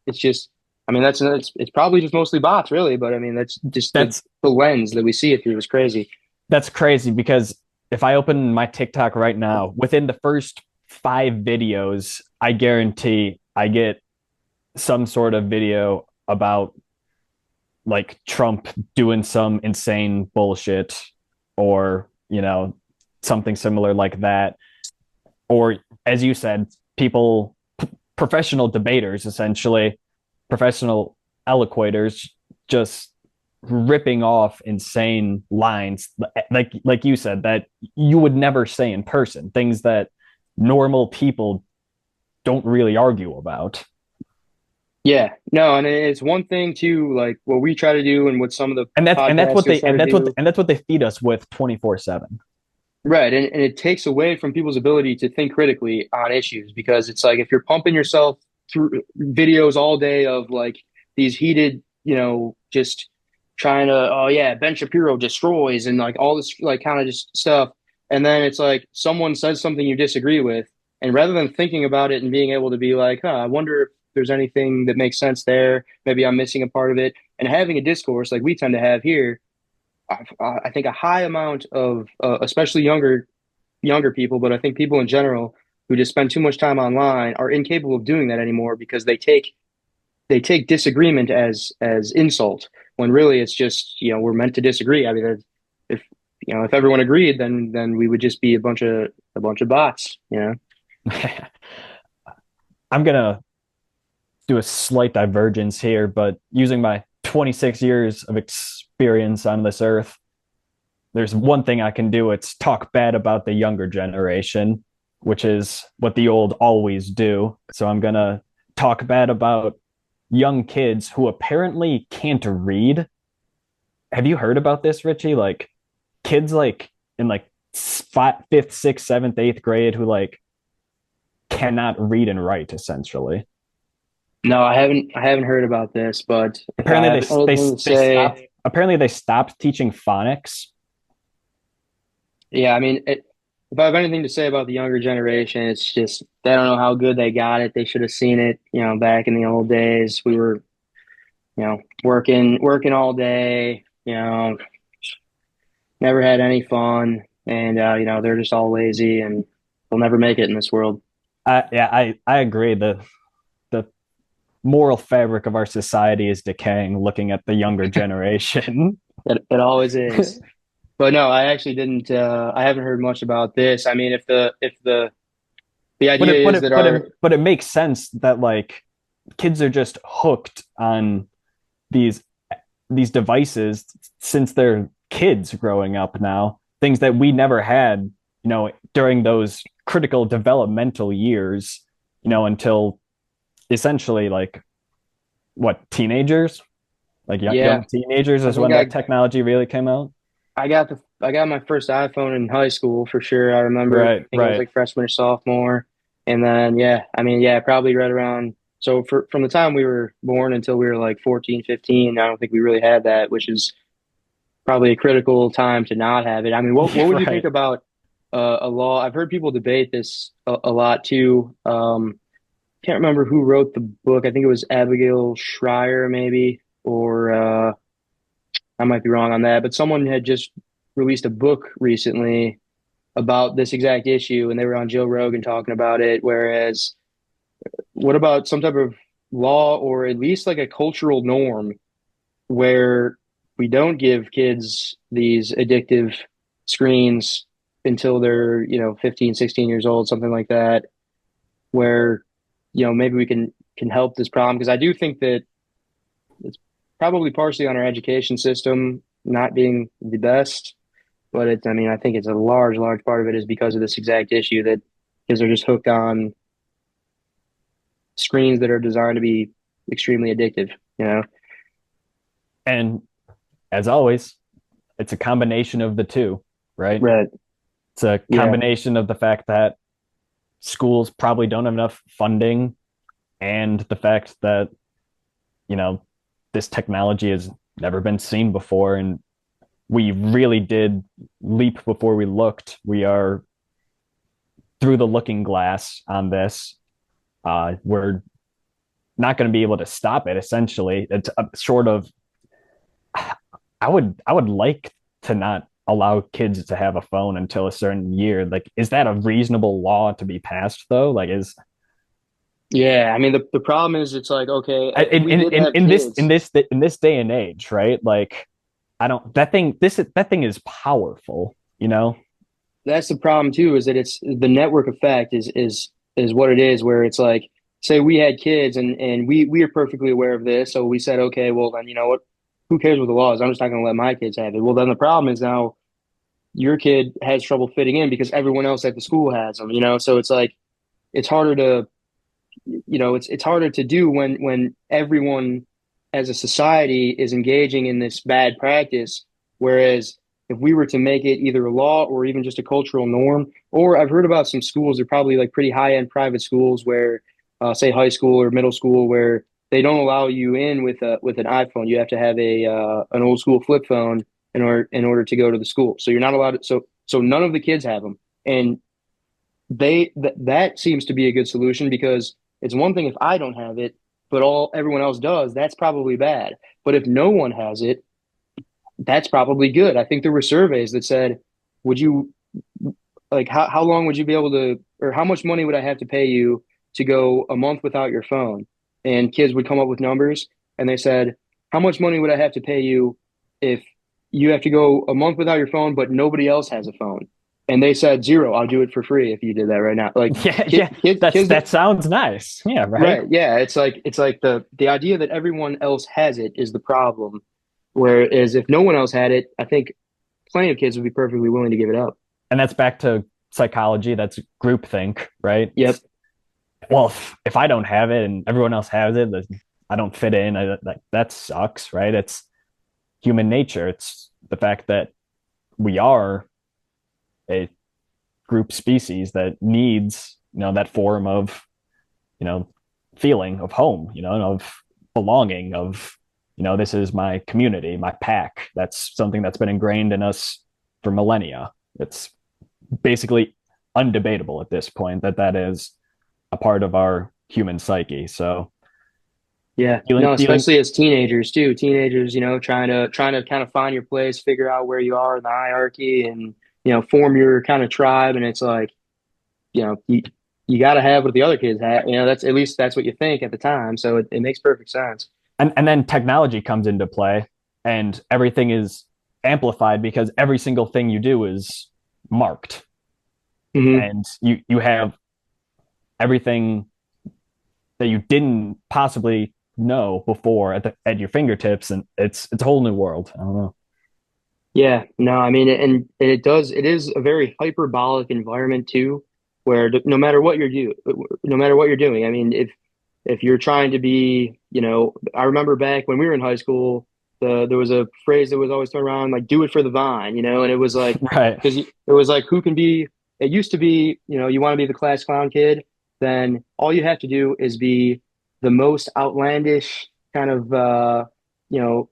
it's just, I mean, it's probably just mostly bots, really. But I mean, that's just that's the lens that we see it through is crazy. that's crazy because if I open my TikTok right now, within the first 5 videos, I guarantee I get some sort of video about like Trump doing some insane bullshit or, something similar like that. Or, as you said, people, professional debaters, essentially, professional eloquators, just ripping off insane lines, like you said, that you would never say in person, things that normal people don't really argue about. Yeah, no, and it's one thing too, like what we try to do and what some of the And that's what podcasters they try to do. and that's what they feed us with 24/7. Right. And it takes away from people's ability to think critically on issues because it's like if you're pumping yourself through videos all day of like these heated, just trying to, oh yeah, Ben Shapiro destroys and like all this like kind of just stuff. And then it's like someone says something you disagree with. And rather than thinking about it and being able to be like, huh, I wonder if there's anything that makes sense there. Maybe I'm missing a part of it. And having a discourse like we tend to have here I think a high amount of, especially younger people, but I think people in general who just spend too much time online are incapable of doing that anymore because they take disagreement as insult when really it's just we're meant to disagree. I mean, if if everyone agreed, then we would just be a bunch of bots. I'm gonna do a slight divergence here, but using my 26 years of experience on this earth, there's one thing I can do. It's talk bad about the younger generation, which is what the old always do. So I'm gonna talk bad about young kids who apparently can't read. Have you heard about this, Richie? Like kids like in like fifth, sixth, seventh, eighth grade who like cannot read and write essentially. No, I haven't heard about this, but if I Apparently have anything to say, they stopped teaching phonics. yeah, I mean, if I have anything to say about the younger generation, it's just they don't know how good they got it. They should have seen it, back in the old days. We were, working all day, never had any fun, and they're just all lazy and they'll never make it in this world. I agree. The moral fabric of our society is decaying. Looking at the younger generation, It always is. But no, I actually didn't. I haven't heard much about this. I mean, if the but idea it but is it that but it our but it makes sense that like kids are just hooked on these these devices since they're kids growing up now. Things that we never had, during those critical developmental years, until essentially like what teenagers, like young yeah, teenagers I is think when that technology really came out. I got my first iPhone in high school for sure. I remember. I Right, think I was right. like freshman or sophomore, and then yeah, I mean yeah, probably right around. So from the time we were born until we were like 14, 15, I don't think we really had that, which is probably a critical time to not have it. I mean, what would you think Right. about a law? I've heard people debate this a lot too. Can't remember who wrote the book. I think it was Abigail Schreier, maybe, or I might be wrong on that. But someone had just released a book recently about this exact issue, and they were on Joe Rogan talking about it. Whereas, what about some type of law or at least like a cultural norm where we don't give kids these addictive screens until they're, 15, 16 years old, something like that, where, maybe we can help this problem because I do think that it's probably partially on our education system not being the best, but I mean, I think it's a large, large part of it is because of this exact issue that kids are just hooked on screens that are designed to be extremely addictive. And as always, it's a combination of the two, right? Right. It's a Yeah. combination of the fact that schools probably don't have enough funding and the fact that, you know, this technology has never been seen before. And we really did leap before we looked. We are through the looking glass on this. We're not going to be able to stop it. Essentially, it's a, short of. I would like to not allow kids to have a phone until a certain year. Like, is that a reasonable law to be passed though? Like, is Yeah. I mean, the problem is it's like, okay, if in we did have in this kids, in this day and age, right? Like, I don't that thing is powerful. You know, that's the problem too, is that it's the network effect is what it is, where it's like, say we had kids and we are perfectly aware of this, so we said, okay, well then you know what, who cares what the law is? I'm just not going to let my kids have it. Well, then the problem is now your kid has trouble fitting in because everyone else at the school has them. So it's like it's harder to it's harder to do when everyone as a society is engaging in this bad practice. Whereas if we were to make it either a law or even just a cultural norm, or I've heard about some schools, they're probably like pretty high end private schools where, say high school or middle school, where they don't allow you in with an iPhone. You have to have a an old school flip phone in order to go to the school. So you're not allowed to. So none of the kids have them, and that seems to be a good solution because it's one thing if I don't have it, but everyone else does. That's probably bad. But if no one has it, that's probably good. I think there were surveys that said, would you like how long would you be able to, or how much money would I have to pay you to go a month without your phone? And kids would come up with numbers, and they said, how much money would I have to pay you if you have to go a month without your phone, but nobody else has a phone? And they said zero. I'll do it for free if you did that right now. Like Yeah, yeah. kids, That sounds nice. Yeah, right. right? Yeah, it's like the idea that everyone else has it is the problem. Whereas if no one else had it, I think plenty of kids would be perfectly willing to give it up. And that's back to psychology. That's groupthink, right? Yep. Well, if I don't have it and everyone else has it, I don't fit in. That sucks, right? It's human nature. It's the fact that we are a group species that needs, that form of, you know, feeling of home, of belonging, of, this is my community, my pack. That's something that's been ingrained in us for millennia. It's basically undebatable at this point that that is a part of our human psyche. So Yeah. No, especially as teenagers too. Teenagers, trying to kind of find your place, figure out where you are in the hierarchy and, form your kind of tribe. And it's like, you got to have what the other kids have. That's at least that's what you think at the time. So it makes perfect sense. and then technology comes into play and everything is amplified because every single thing you do is marked Hmm. and you have everything that you didn't possibly know before at your fingertips, and it's a whole new world. I don't know. Yeah, no, I mean, and it is a very hyperbolic environment too, where no matter what you're doing, I mean, if you're trying to be, I remember back when we were in high school, there was a phrase that was always thrown around like "do it for the vine," and it was like Right. because it was like who can be. It used to be, you want to be the class clown kid, then all you have to do is be the most outlandish kind of you know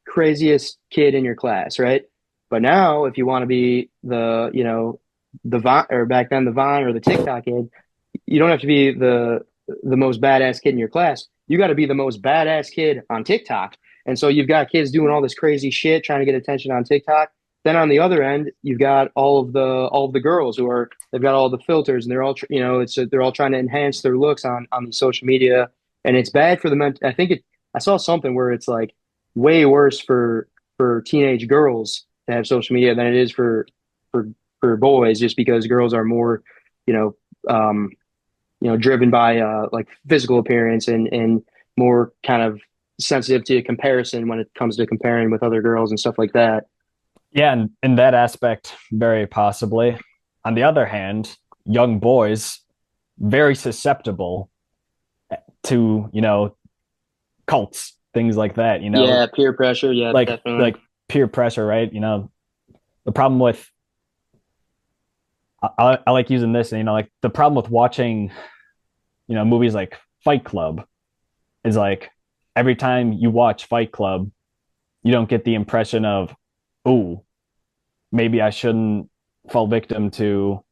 craziest kid in your class, right? But now, if you want to be the Vine, or back then the Vine or the TikTok kid, you don't have to be the most badass kid in your class. You got to be the most badass kid on TikTok. And so you've got kids doing all this crazy shit trying to get attention on TikTok. Then on the other end, you've got all of the girls they've got all the filters and they're all they're all trying to enhance their looks on the social media, and it's bad for the men. I saw something where it's like way worse for teenage girls to have social media than it is for for boys, just because girls are more, you know, um, driven by like physical appearance and more kind of sensitive to comparison when it comes to comparing with other girls and stuff like that. Yeah, and in that aspect, very possibly. On the other hand, young boys very susceptible to cults, things like that. Yeah, peer pressure. Yeah, definitely. Like peer pressure, right? The problem with I like using this, like the problem with watching movies like Fight Club is like every time you watch Fight Club, you don't get the impression of, oh, maybe I shouldn't fall victim to,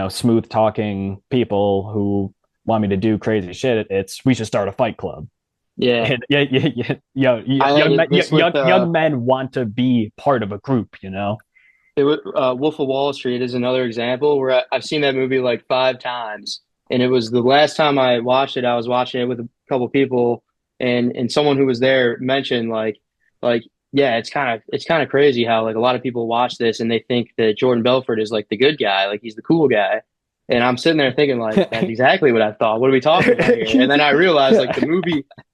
smooth talking people who want me to do crazy shit. It's we should start a fight club. Yeah, Yeah. I had this with Young men want to be part of a group. Wolf of Wall Street is another example where I've seen that movie like 5 times, and it was the last time I watched it. I was watching it with a couple people, and someone who was there mentioned like yeah, it's kind of crazy how like a lot of people watch this and they think that Jordan Belfort is like the good guy, like he's the cool guy. And I'm sitting there thinking like that's exactly what I thought. What are we talking about here? And then I realized like the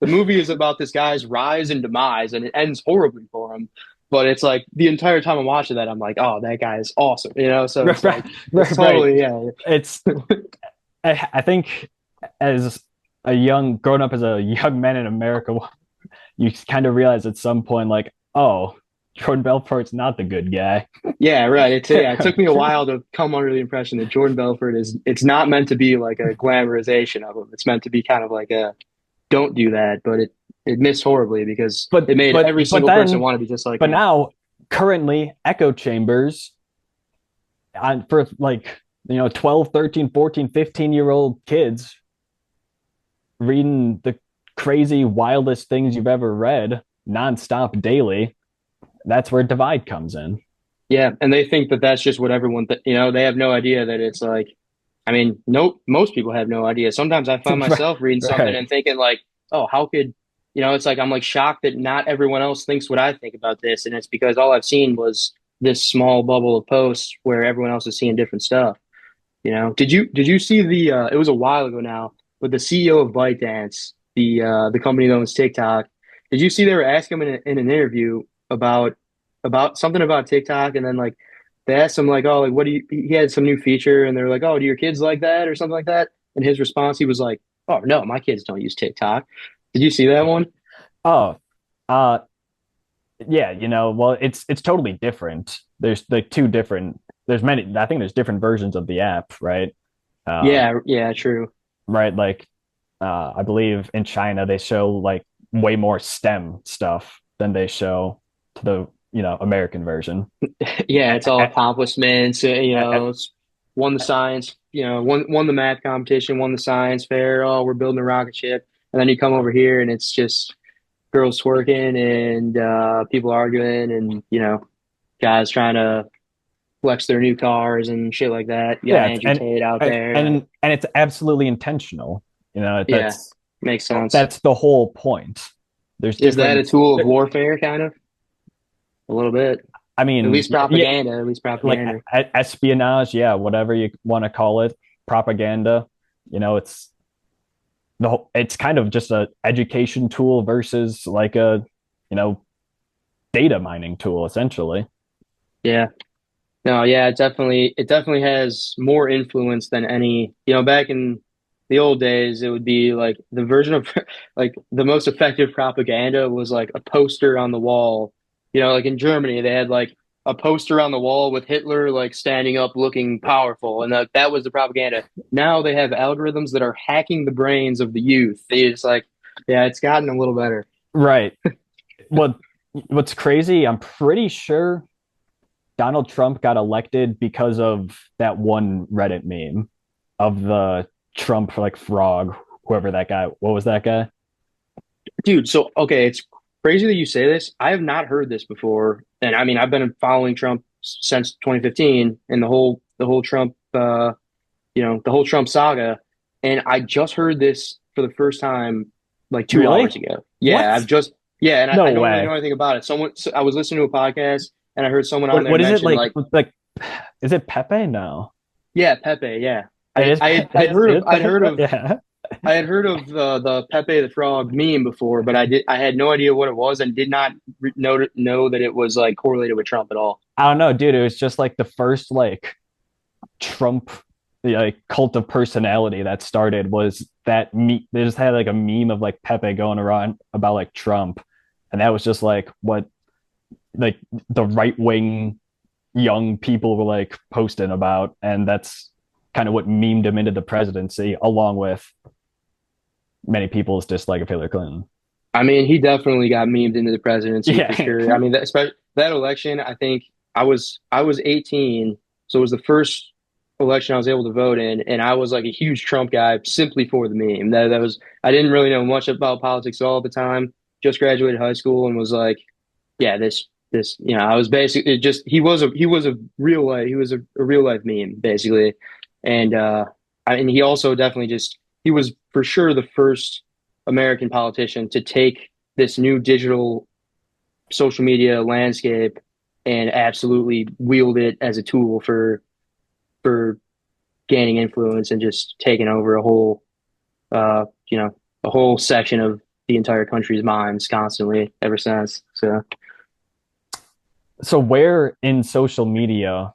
movie is about this guy's rise and demise, and it ends horribly for him. But it's like the entire time I'm watching that, I'm like, oh, that guy is awesome. So it's Right, like it's right. totally, yeah. It's I think as a young growing up as a young man in America, you kind of realize at some point, like, oh, Jordan Belfort's not the good guy. Yeah, right. It took me a while to come under the impression that Jordan Belfort is it's not meant to be like a glamorization of him. It's meant to be kind of like a don't do that, but it missed horribly because but it made but every but single person then want to be just like but him. now currently echo chambers on for like 12, 13, 14, 15-year-old kids reading the crazy wildest things you've ever read nonstop daily. That's where divide comes in. Yeah, and they think that that's just what everyone they have no idea that it's like I mean, nope, most people have no idea. Sometimes I find right, myself reading something right. and thinking like, "Oh, how could, it's like I'm like shocked that not everyone else thinks what I think about this." And it's because all I've seen was this small bubble of posts where everyone else is seeing different stuff. Did you see the it was a while ago now, but the CEO of ByteDance, the company that owns TikTok, did you see they were asking him in an interview about something about TikTok and then like they asked him like, oh, like what do you he had some new feature and they're like, oh, do your kids like that or something like that? And his response, he was like, oh no, my kids don't use TikTok. Did you see that one? Oh, uh, yeah, well, it's totally different. There's like two different. There's many. I think there's different versions of the app, right? Uh, Yeah, yeah, true. right. Like, I believe in China they show like way more STEM stuff than they show to the American version. Yeah, it's all A- accomplishments. a- It's won the science, won the math competition, won the science fair. Oh, we're building a rocket ship, and then you come over here and it's just girls twerking and people arguing, and guys trying to flex their new cars and shit like that. You got yeah, Andrew Tate out there, like and it's absolutely intentional. yeah, makes sense. That's the whole point. There's Is that a different. tool of warfare, kind of a little bit? I At mean, least yeah, propaganda. At least like propaganda. espionage, yeah, whatever you want to call it, propaganda. It's it's kind of just a education tool versus like a you know data mining tool essentially. Yeah. No, yeah, it definitely has more influence than any, back in the old days, it would be like the version of like the most effective propaganda was like a poster on the wall. Like in Germany, they had like a poster on the wall with Hitler like standing up looking powerful, and that was the propaganda. Now they have algorithms that are hacking the brains of the youth. They just like, yeah, it's gotten a little better. Right. What what's crazy? I'm pretty sure Donald Trump got elected because of that one Reddit meme of the Trump like frog, whoever that guy. What was that guy? Dude, so okay, it's crazy that you say this. I have not heard this before. And I mean, I've been following Trump since 2015 and the whole Trump the whole Trump saga. And I just heard this for the first time like 2 hours Really? ago. Yeah, What? I've just yeah, and I No don't really know way. anything about it. I was listening to a podcast and I heard someone on there What is it mention like? like, Like, is it Pepe? No, yeah, Pepe, yeah. it is. I'd heard It of is I'd heard Pepe. of Yeah. I had heard of the Pepe the Frog meme before, but I had no idea what it was and did not know that it was like correlated with Trump at all. I don't know, dude. It was just like the first like Trump like cult of personality that started was that they just had like a meme of like Pepe going around about like Trump, and that was just like what like the right wing young people were like posting about, and that's kind of what memed him into the presidency, along with many people's dislike of Hillary Clinton. I mean, he definitely got memed into the presidency for Yeah, sure. I mean, that election, I think I was 18, so it was the first election I was able to vote in, and I was like a huge Trump guy simply for the meme. That was I didn't really know much about politics at all at the time. Just graduated high school and was like, yeah, this I was basically just he was a real life a real life meme basically, and and he also definitely just he was for sure the first American politician to take this new digital social media landscape and absolutely wield it as a tool for gaining influence and just taking over uh a whole section of the entire country's minds constantly ever since. So so where in social media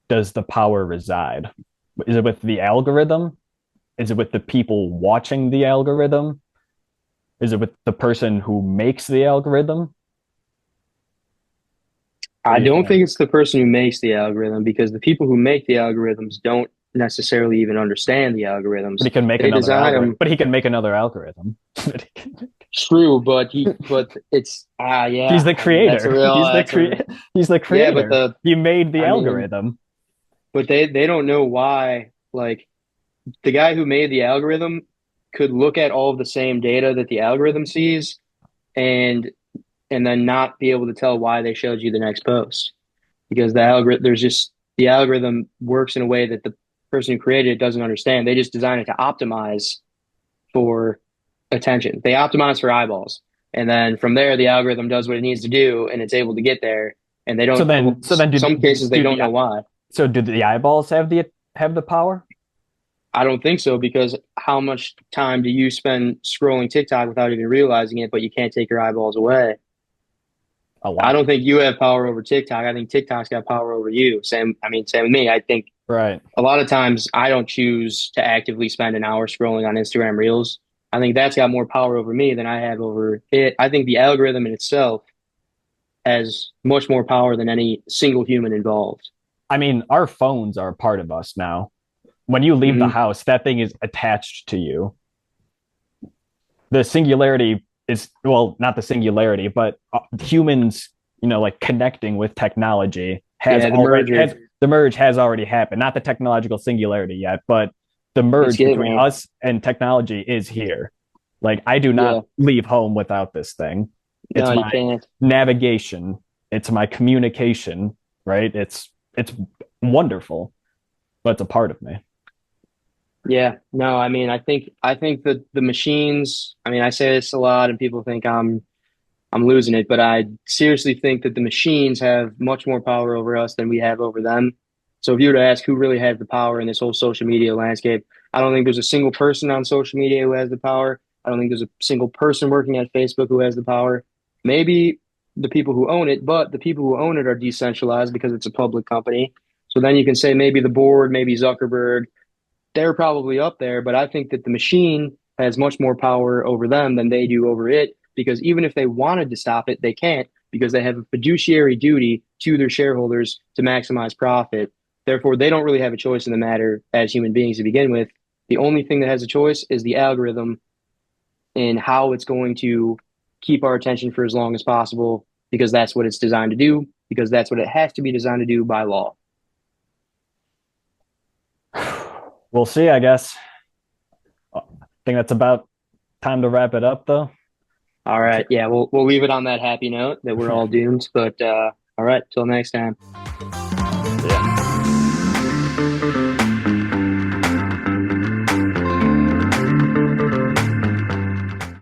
does the power reside? Is it with the algorithm? Is it with the people watching the algorithm? Is it with the person who makes the algorithm? What I do you don't think? think it's the person who makes the algorithm because the people who make the algorithms don't necessarily even understand the But algorithms. he can make They another design algorithm. them But he can make another algorithm. true, but it's He's yeah. the I mean creator. He's the yeah, but creator. He made the I mean, algorithm. but they don't know why. Like the guy who made the algorithm could look at all of the same data that the algorithm sees and and then not be able to tell why they showed you the next post because the algorithm works in a way that the person who created it doesn't understand. They just design it to optimize for attention. They optimize for eyeballs. And then from there, the algorithm does what it needs to do and it's able to get there. And they So don't, then, so then, some cases, they do don't the know why. do the eyeballs have the power? I don't think so because how much time do you spend scrolling TikTok without even realizing it, but you can't take your eyeballs away? A I lot, don't think you have power over TikTok. I think TikTok's got power over you. Same with me. I think right? a lot of times I don't choose to actively spend an hour scrolling on Instagram Reels. I think that's got more power over me than I have over it. I think the algorithm in itself has much more power than any single human involved. I mean, our phones are a part of us now. When you leave the Hmm. house, that thing is attached to you. The singularity is, well, not the singularity, but humans, like connecting with technology Yeah, the merger. has the merge has already happened. Not the technological singularity yet, but the It's merge getting between there. us and technology is here. Like I do not Yeah. leave home without this thing. It's No, you my can't. navigation. It's my communication, right? It's wonderful, but it's a part of me. Yeah. No, I mean, I think that the machines, I mean, I say this a lot and people think I'm losing it, but I seriously think that the machines have much more power over us than we have over them. So if you were to ask who really has the power in this whole social media landscape, I don't think there's a single person on social media who has the power. I don't think there's a single person working at Facebook who has the power. Maybe the people who own it, but the people who own it are decentralized because it's a public company. So then you can say maybe the board, maybe Zuckerberg, they're probably up there, but I think that the machine has much more power over them than they do over it because even if they wanted to stop it, they can't because they have a fiduciary duty to their shareholders to maximize profit. Therefore, they don't really have a choice in the matter as human beings to begin with. The only thing that has a choice is the algorithm and how it's going to keep our attention for as long as possible because that's what it's designed to do, because that's what it has to be designed to do by law. We'll see, I guess. I think that's about time to wrap it up, though. All right. Yeah, we'll leave it on that happy note that we're all doomed. But all right, till next time. Yeah.